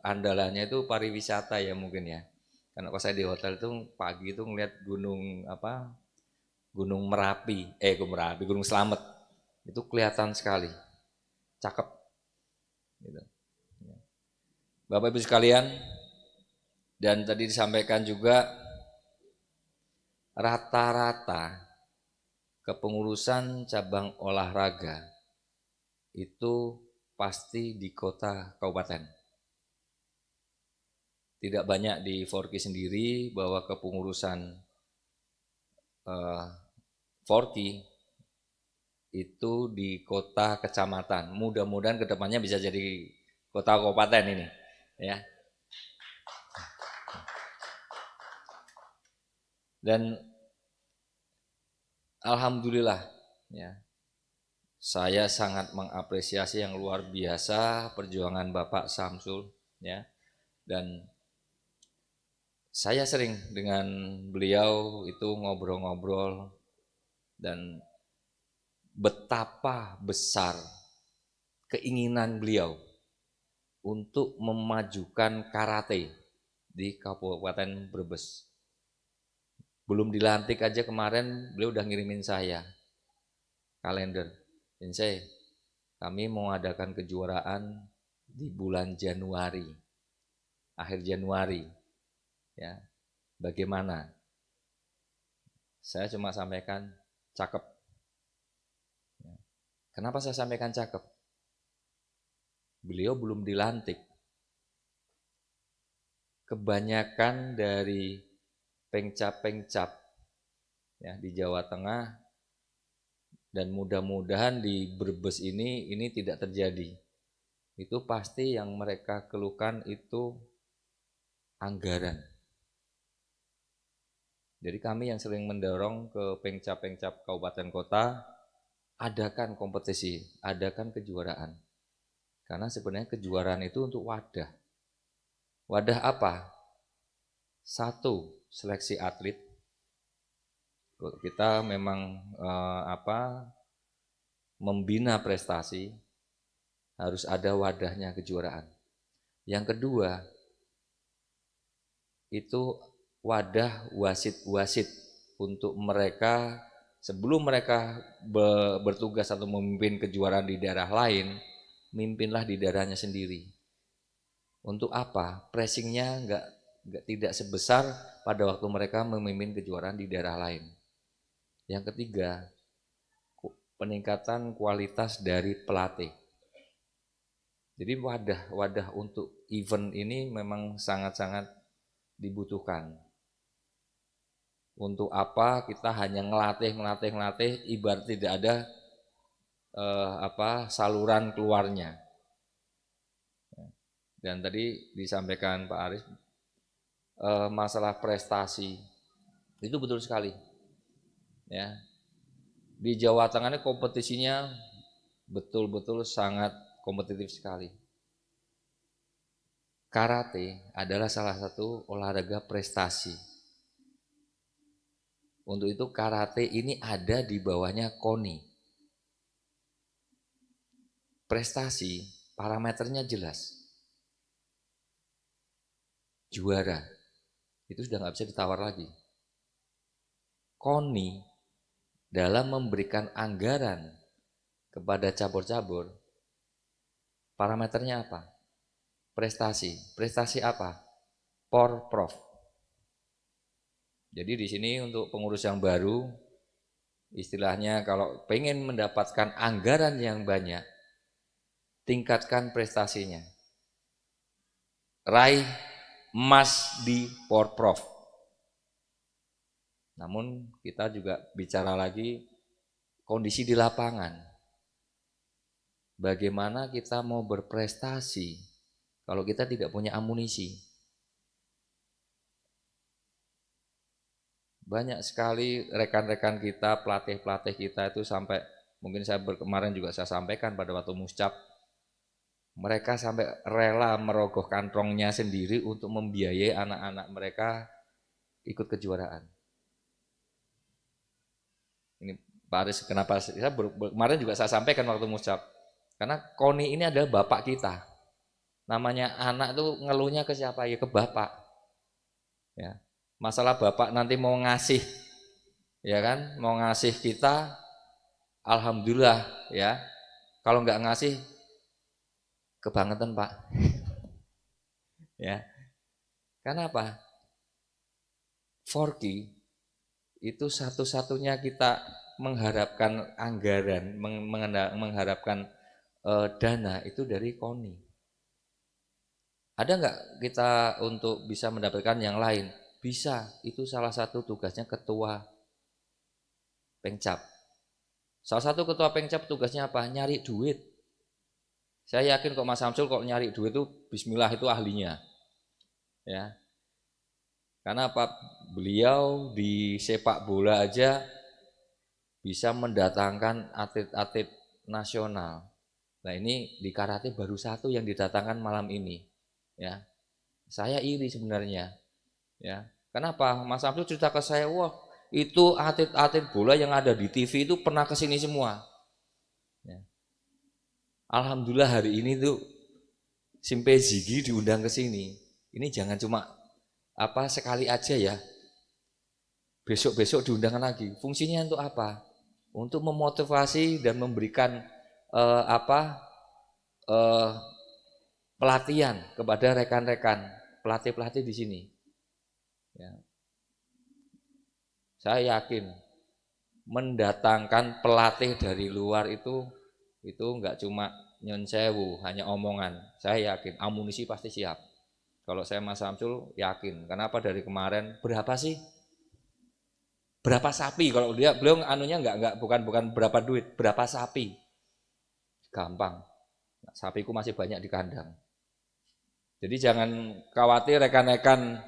Speaker 5: andalannya itu pariwisata ya mungkin ya. Karena kalau saya di hotel itu pagi itu ngeliat gunung Gunung Merapi, Gunung Slamet itu kelihatan sekali, cakep. Gitu. Bapak Ibu sekalian, dan tadi disampaikan juga rata-rata kepengurusan cabang olahraga itu pasti di kota kabupaten. Tidak banyak di Forky sendiri bahwa kepengurusan Forky itu di kota kecamatan. Mudah-mudahan kedepannya bisa jadi kota kabupaten ini, ya. Dan alhamdulillah, ya, saya sangat mengapresiasi yang luar biasa perjuangan Bapak Samsul, ya, dan saya sering dengan beliau itu ngobrol-ngobrol dan betapa besar keinginan beliau untuk memajukan karate di Kabupaten Brebes. Belum dilantik aja kemarin beliau udah ngirimin saya kalender. Insya kami mau adakan kejuaraan di bulan Januari, akhir Januari. Ya, bagaimana? Saya cuma sampaikan cakep. Kenapa saya sampaikan cakep? Beliau belum dilantik. Kebanyakan dari pengcap-pengcap ya di Jawa Tengah dan mudah-mudahan di Brebes ini tidak terjadi. Itu pasti yang mereka keluhkan itu anggaran. Jadi kami yang sering mendorong ke pengcap-pengcap kabupaten kota, adakan kompetisi, adakan kejuaraan. Karena sebenarnya kejuaraan itu untuk wadah. Wadah apa? Satu, seleksi atlet. Kita memang membina prestasi, harus ada wadahnya kejuaraan. Yang kedua, itu wadah wasit-wasit untuk mereka sebelum mereka bertugas atau memimpin kejuaraan di daerah lain, mimpinlah di daerahnya sendiri. Untuk apa? Pressingnya tidak sebesar pada waktu mereka memimpin kejuaraan di daerah lain. Yang ketiga, peningkatan kualitas dari pelatih. Jadi wadah untuk event ini memang sangat-sangat dibutuhkan. Untuk apa kita hanya ngelatih, ibarat tidak ada saluran keluarnya. Dan tadi disampaikan Pak Aris masalah prestasi itu betul sekali. Ya, di Jawa Tengah ini kompetisinya betul-betul sangat kompetitif sekali. Karate adalah salah satu olahraga prestasi. Untuk itu karate ini ada di bawahnya KONI. Prestasi, parameternya jelas. Juara, itu sudah nggak bisa ditawar lagi. KONI dalam memberikan anggaran kepada cabur-cabur, parameternya apa? Prestasi. Prestasi apa? Porprov. Jadi di sini untuk pengurus yang baru, istilahnya kalau pengen mendapatkan anggaran yang banyak, tingkatkan prestasinya. Raih emas di Porprov. Namun kita juga bicara lagi kondisi di lapangan. Bagaimana kita mau berprestasi kalau kita tidak punya amunisi? Banyak sekali rekan-rekan kita, pelatih-pelatih kita itu sampai, mungkin kemarin juga saya sampaikan pada waktu muscap, mereka sampai rela merogoh kantongnya sendiri untuk membiayai anak-anak mereka ikut kejuaraan. Ini Pak Aris, kenapa kemarin juga saya sampaikan waktu muscap, karena KONI ini adalah bapak kita. namanya anak tuh ngeluhnya ke siapa? Ya ke bapak. Ya. Masalah bapak nanti mau ngasih, ya kan? Mau ngasih kita, alhamdulillah ya. Kalau nggak ngasih, kebangetan Pak. Ya. Karena apa? Forky itu satu-satunya kita mengharapkan anggaran, mengharapkan dana itu dari KONI. Ada nggak kita untuk bisa mendapatkan yang lain? Bisa, itu salah satu tugasnya ketua Pengcap. Salah satu ketua Pengcap tugasnya apa? Nyari duit. Saya yakin kok Mas Samsul kok nyari duit itu bismillah itu ahlinya. Ya. Karena apa? Beliau di sepak bola aja bisa mendatangkan atlet-atlet nasional. Nah, ini di karate baru satu yang didatangkan malam ini. Ya. Saya iri sebenarnya. Ya. Kenapa? Mas Samsul cerita ke saya, wah, itu atlet-atlet bola yang ada di TV itu pernah kesini semua. Ya. Alhamdulillah hari ini tuh Simpe Zigi diundang ke sini. Ini jangan cuma sekali aja ya. Besok-besok diundang lagi. Fungsinya untuk apa? Untuk memotivasi dan memberikan pelatihan kepada rekan-rekan pelatih-pelatih di sini. Ya. Saya yakin mendatangkan pelatih dari luar itu enggak cuma nyon sewu, hanya omongan. Saya yakin amunisi pasti siap. Kalau saya Mas Samsul yakin. Kenapa dari kemarin berapa sih? Berapa sapi? Kalau beliau anunya bukan berapa duit, berapa sapi? Gampang. Sapiku masih banyak di kandang. Jadi jangan khawatir rekan-rekan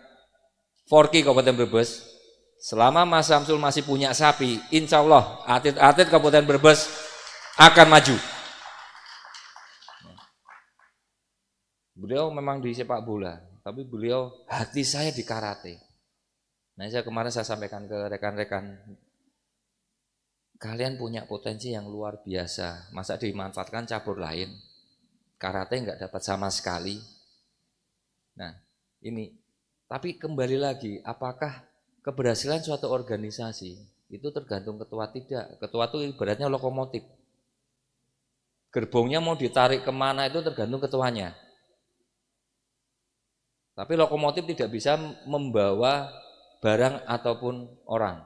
Speaker 5: Forky Kabupaten Brebes. Selama Mas Samsul masih punya sapi, insya Allah atlet-atlet Kabupaten Brebes akan maju. Beliau memang di sepak bola, tapi beliau hati saya di karate. Nah, kemarin saya sampaikan ke rekan-rekan, kalian punya potensi yang luar biasa. Masa dimanfaatkan cabur lain? Karate nggak dapat sama sekali. Nah, ini. Tapi kembali lagi, apakah keberhasilan suatu organisasi itu tergantung ketua tidak? Ketua itu ibaratnya lokomotif. Gerbongnya mau ditarik kemana itu tergantung ketuanya. Tapi lokomotif tidak bisa membawa barang ataupun orang.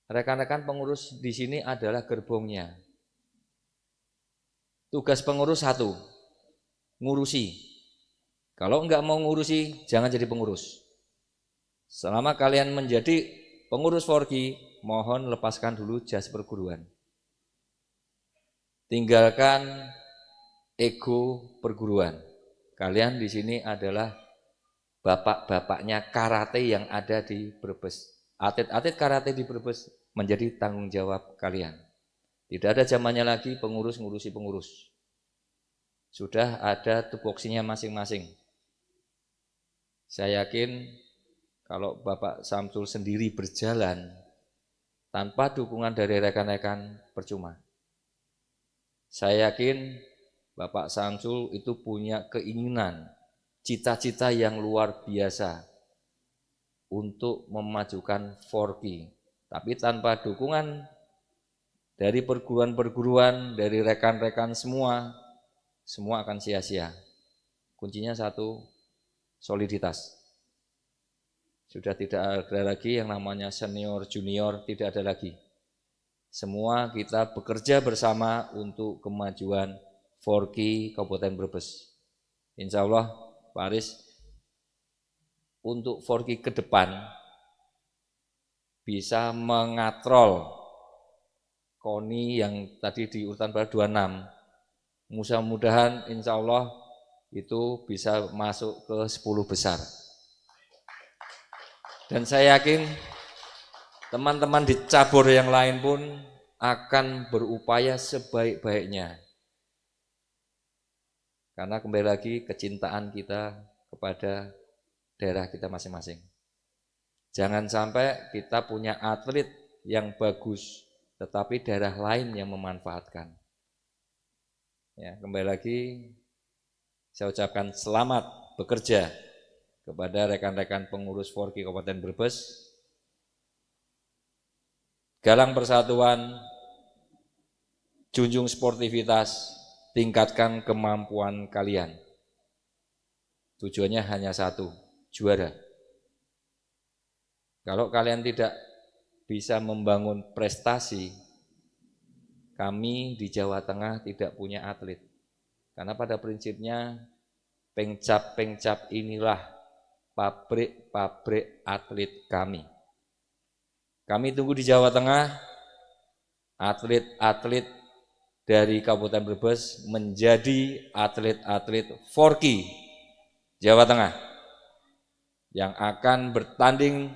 Speaker 5: Rekan-rekan pengurus di sini adalah gerbongnya. Tugas pengurus satu, ngurusi. Kalau enggak mau ngurusi, jangan jadi pengurus. Selama kalian menjadi pengurus Forky, mohon lepaskan dulu jas perguruan. Tinggalkan ego perguruan. Kalian di sini adalah bapak-bapaknya karate yang ada di Brebes. Atlet-atlet karate di Brebes menjadi tanggung jawab kalian. Tidak ada zamannya lagi pengurus ngurusi pengurus. Sudah ada tupoksinya masing-masing. Saya yakin kalau Bapak Samsul sendiri berjalan tanpa dukungan dari rekan-rekan percuma. Saya yakin Bapak Samsul itu punya keinginan, cita-cita yang luar biasa untuk memajukan Forky. Tapi tanpa dukungan dari perguruan-perguruan, dari rekan-rekan semua akan sia-sia. Kuncinya satu, soliditas. Sudah tidak ada lagi yang namanya senior, junior, tidak ada lagi. Semua kita bekerja bersama untuk kemajuan Forky Kabupaten Brebes. Insya Allah, Pak Aris, untuk Forky ke depan bisa mengatrol KONI yang tadi di urutan pada 26. Mudah-mudahan insya Allah itu bisa masuk ke 10 besar. Dan saya yakin teman-teman di cabur yang lain pun akan berupaya sebaik-baiknya. Karena kembali lagi kecintaan kita kepada daerah kita masing-masing. Jangan sampai kita punya atlet yang bagus, tetapi daerah lain yang memanfaatkan. Ya, kembali lagi saya ucapkan selamat bekerja kepada rekan-rekan pengurus Forki Kabupaten Brebes. Galang persatuan, junjung sportivitas, tingkatkan kemampuan kalian. Tujuannya hanya satu, juara. Kalau kalian tidak bisa membangun prestasi, kami di Jawa Tengah tidak punya atlet. Karena pada prinsipnya pengcap-pengcap inilah pabrik-pabrik atlet kami. Kami tunggu di Jawa Tengah atlet-atlet dari Kabupaten Brebes menjadi atlet-atlet Forki Jawa Tengah yang akan bertanding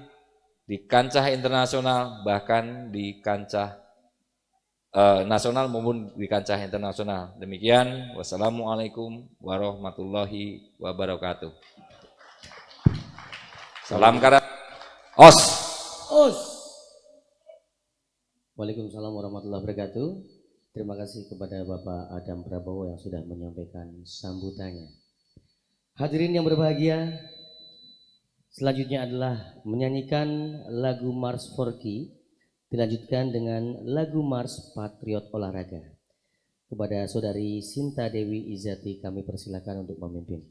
Speaker 5: di kancah internasional, bahkan di kancah nasional maupun di kancah internasional. Demikian, wassalamualaikum warahmatullahi wabarakatuh. Salam karat. Os.
Speaker 1: Waalaikumsalam warahmatullahi wabarakatuh. Terima kasih kepada Bapak Adam Prabowo yang sudah menyampaikan sambutannya. Hadirin yang berbahagia, selanjutnya adalah menyanyikan lagu Mars Forki, dilanjutkan dengan lagu Mars Patriot Olahraga. Kepada Saudari Sinta Dewi Izati kami persilakan untuk memimpin.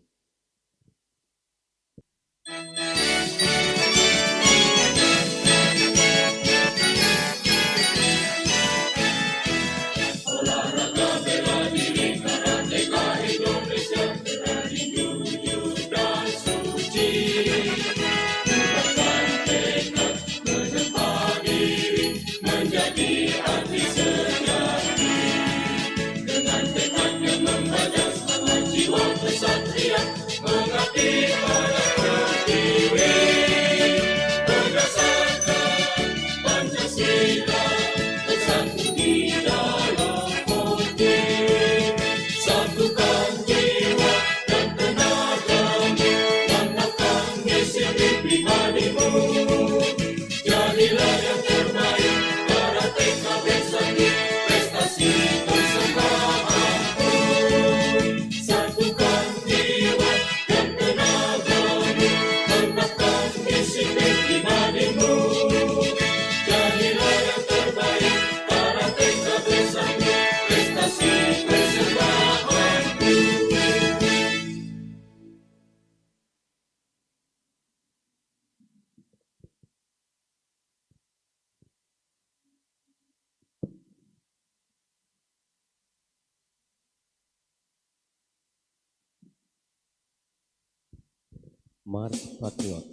Speaker 1: Mars Patriot.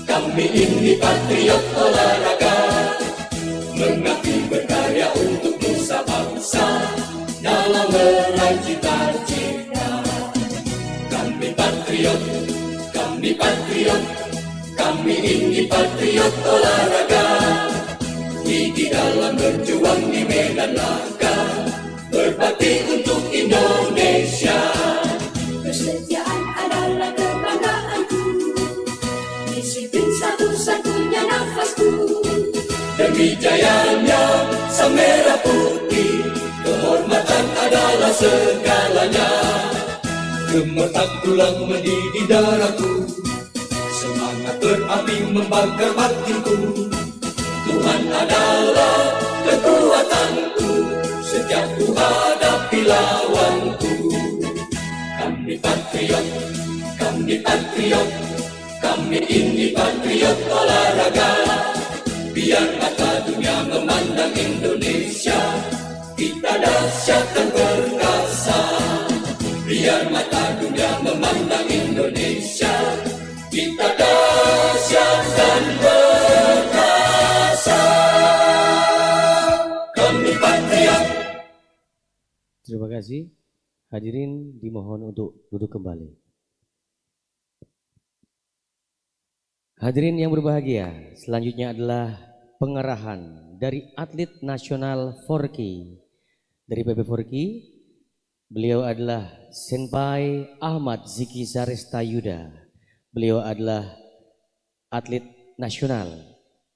Speaker 8: Kami ini patriot olahraga, mengabdi berkarya untuk nusa bangsa dalam meraih cita-cita. Kami patriot, kami ini patriot olahraga, gigi dalam berjuang di medan laga, berbakti untuk Indonesia.
Speaker 9: Kesetiaan adalah kebanggaanku, disiplin satu-satunya nafasku.
Speaker 8: Demi jayanya sang merah putih, kehormatan adalah segalanya. Gemetar tulang mendidih darahku, semangat berapi membakar batinku. Tuhan adalah kekuatanku, sejak ku hadapi lawanku. Kami patriot, kami ini patriot olahraga. Biar mata dunia memandang Indonesia, kita dahsyat dan perkasa. Biar mata dunia memandang Indonesia, kita dahsyat dan perkasa. Kami patriot.
Speaker 1: Terima kasih. Hadirin dimohon untuk duduk kembali. Hadirin yang berbahagia, selanjutnya adalah pengerahan dari atlet nasional Forki dari PP Forki Beliau adalah Senpai Ahmad Ziki Zaresta Yuda. Beliau adalah atlet nasional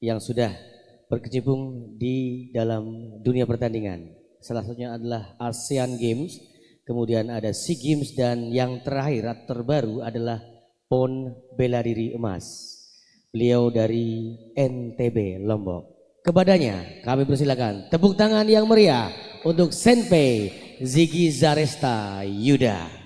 Speaker 1: yang sudah berkecimpung di dalam dunia pertandingan. Salah satunya adalah ASEAN Games, kemudian ada SEA Games, dan yang terakhir atau terbaru adalah PON Bela Diri Emas. Beliau dari NTB Lombok. Kepadanya kami persilakan tepuk tangan yang meriah untuk Senpai Ziki Zaresta Yuda.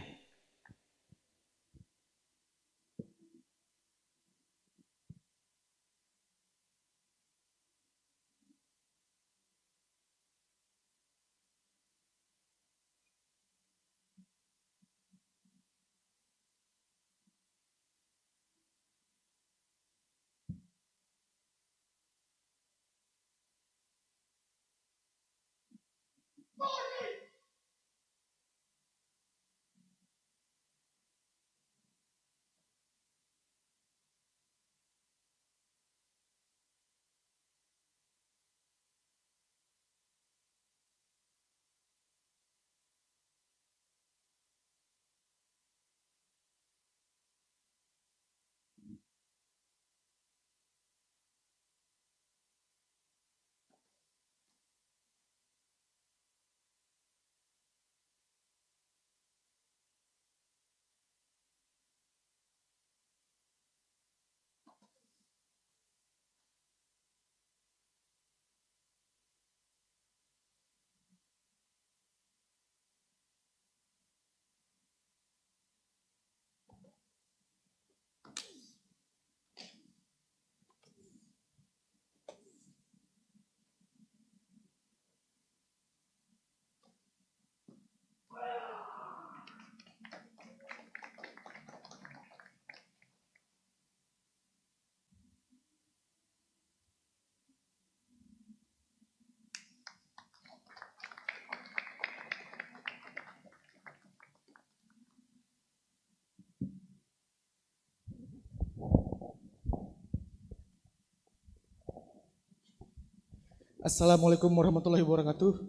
Speaker 10: Assalamualaikum warahmatullahi wabarakatuh.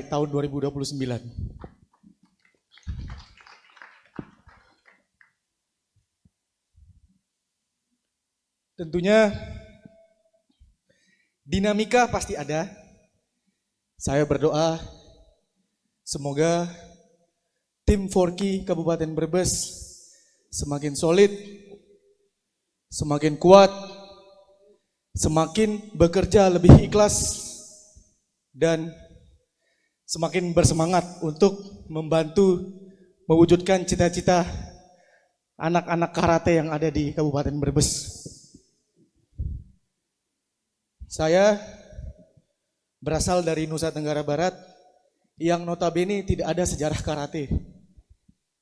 Speaker 10: Tahun 2029. Tentunya dinamika pasti ada. Saya berdoa semoga tim Forky Kabupaten Brebes semakin solid, semakin kuat, semakin bekerja lebih ikhlas, dan semakin bersemangat untuk membantu mewujudkan cita-cita anak-anak karate yang ada di Kabupaten Brebes. Saya berasal dari Nusa Tenggara Barat yang notabene tidak ada sejarah karate.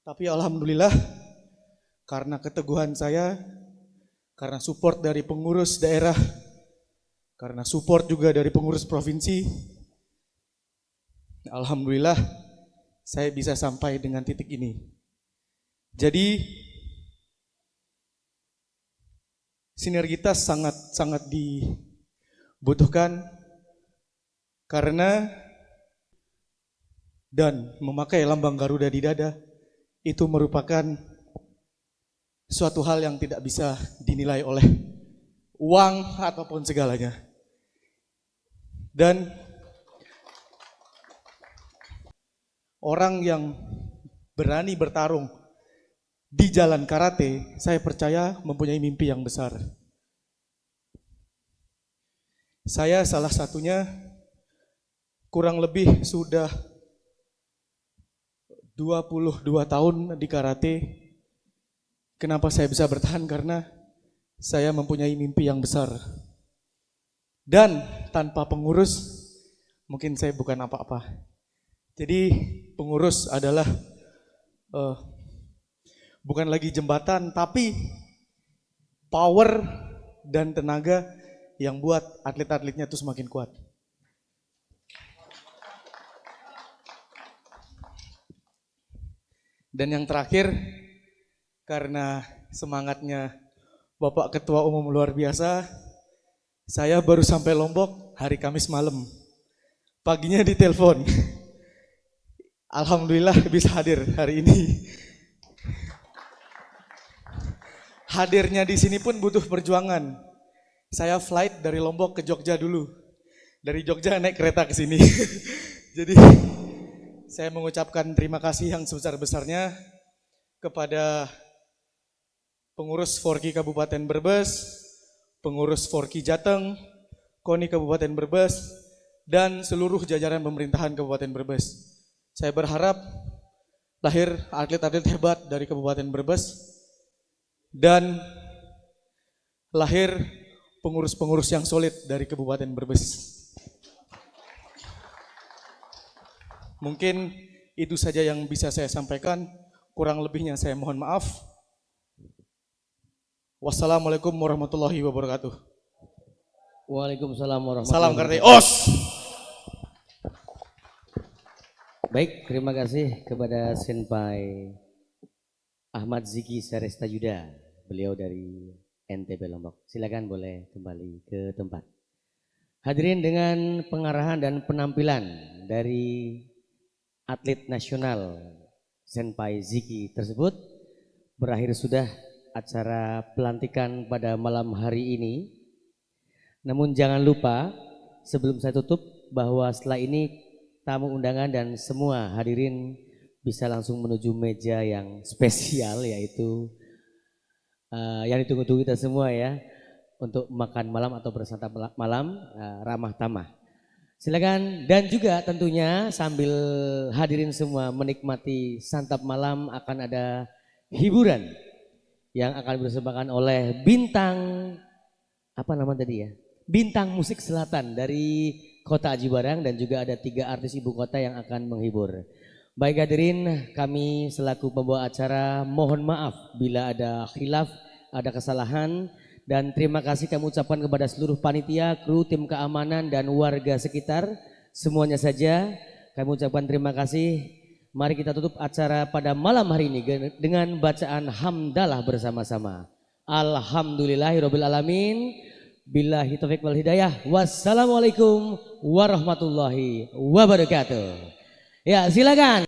Speaker 10: Tapi alhamdulillah karena keteguhan saya, karena support dari pengurus daerah, karena support juga dari pengurus provinsi, alhamdulillah saya bisa sampai dengan titik ini. Jadi sinergitas sangat dibutuhkan karena dan memakai lambang Garuda di dada itu merupakan suatu hal yang tidak bisa dinilai oleh uang ataupun segalanya. Dan orang yang berani bertarung di jalan karate, saya percaya mempunyai mimpi yang besar. Saya salah satunya kurang lebih sudah 22 tahun di karate. Kenapa saya bisa bertahan? Karena saya mempunyai mimpi yang besar. Dan tanpa pengurus, mungkin saya bukan apa-apa. Jadi pengurus adalah bukan lagi jembatan, tapi power dan tenaga yang buat atlet-atletnya itu semakin kuat. Dan yang terakhir, karena semangatnya Bapak Ketua Umum luar biasa, saya baru sampai Lombok hari Kamis malam. paginya ditelepon. Alhamdulillah bisa hadir hari ini. Hadirnya di sini pun butuh perjuangan. Saya flight dari Lombok ke Jogja dulu. Dari Jogja naik kereta ke sini. Jadi saya mengucapkan terima kasih yang sebesar-besarnya kepada pengurus Forki Kabupaten Brebes, pengurus Forki Jateng, KONI Kabupaten Brebes, dan seluruh jajaran pemerintahan Kabupaten Brebes. Saya berharap lahir atlet-atlet hebat dari Kabupaten Brebes dan lahir pengurus-pengurus yang solid dari Kabupaten Brebes. Mungkin itu saja yang bisa saya sampaikan, kurang lebihnya saya mohon maaf. Wassalamualaikum warahmatullahi wabarakatuh.
Speaker 1: Waalaikumsalam warahmatullahi
Speaker 10: Salam
Speaker 1: wabarakatuh.
Speaker 10: Karate OS.
Speaker 1: Baik, terima kasih kepada Senpai Ahmad Ziki Seresta Yuda, beliau dari NTB Lombok. Silakan boleh kembali ke tempat. Hadirin, dengan pengarahan dan penampilan dari atlet nasional Senpai Ziki tersebut, berakhir sudah acara pelantikan pada malam hari ini. Namun jangan lupa sebelum saya tutup bahwa setelah ini tamu undangan dan semua hadirin bisa langsung menuju meja yang spesial, yaitu yang ditunggu-tunggu kita semua ya, untuk makan malam atau bersantap malam ramah tamah. Silakan, dan juga tentunya sambil hadirin semua menikmati santap malam akan ada hiburan yang akan dipersembahkan oleh bintang apa nama tadi ya? Bintang Musik Selatan dari Kota Aji Barang, dan juga ada 3 artis ibu kota yang akan menghibur. Baik hadirin, kami selaku pembawa acara mohon maaf bila ada khilaf, ada kesalahan, dan terima kasih kami ucapkan kepada seluruh panitia, kru, tim keamanan, dan warga sekitar. Semuanya saja kami ucapkan terima kasih. Mari kita tutup acara pada malam hari ini dengan bacaan hamdalah bersama-sama. Alhamdulillahirabbil alamin. Billahi taufiq wal hidayah. Wassalamualaikum warahmatullahi wabarakatuh. Ya, silakan.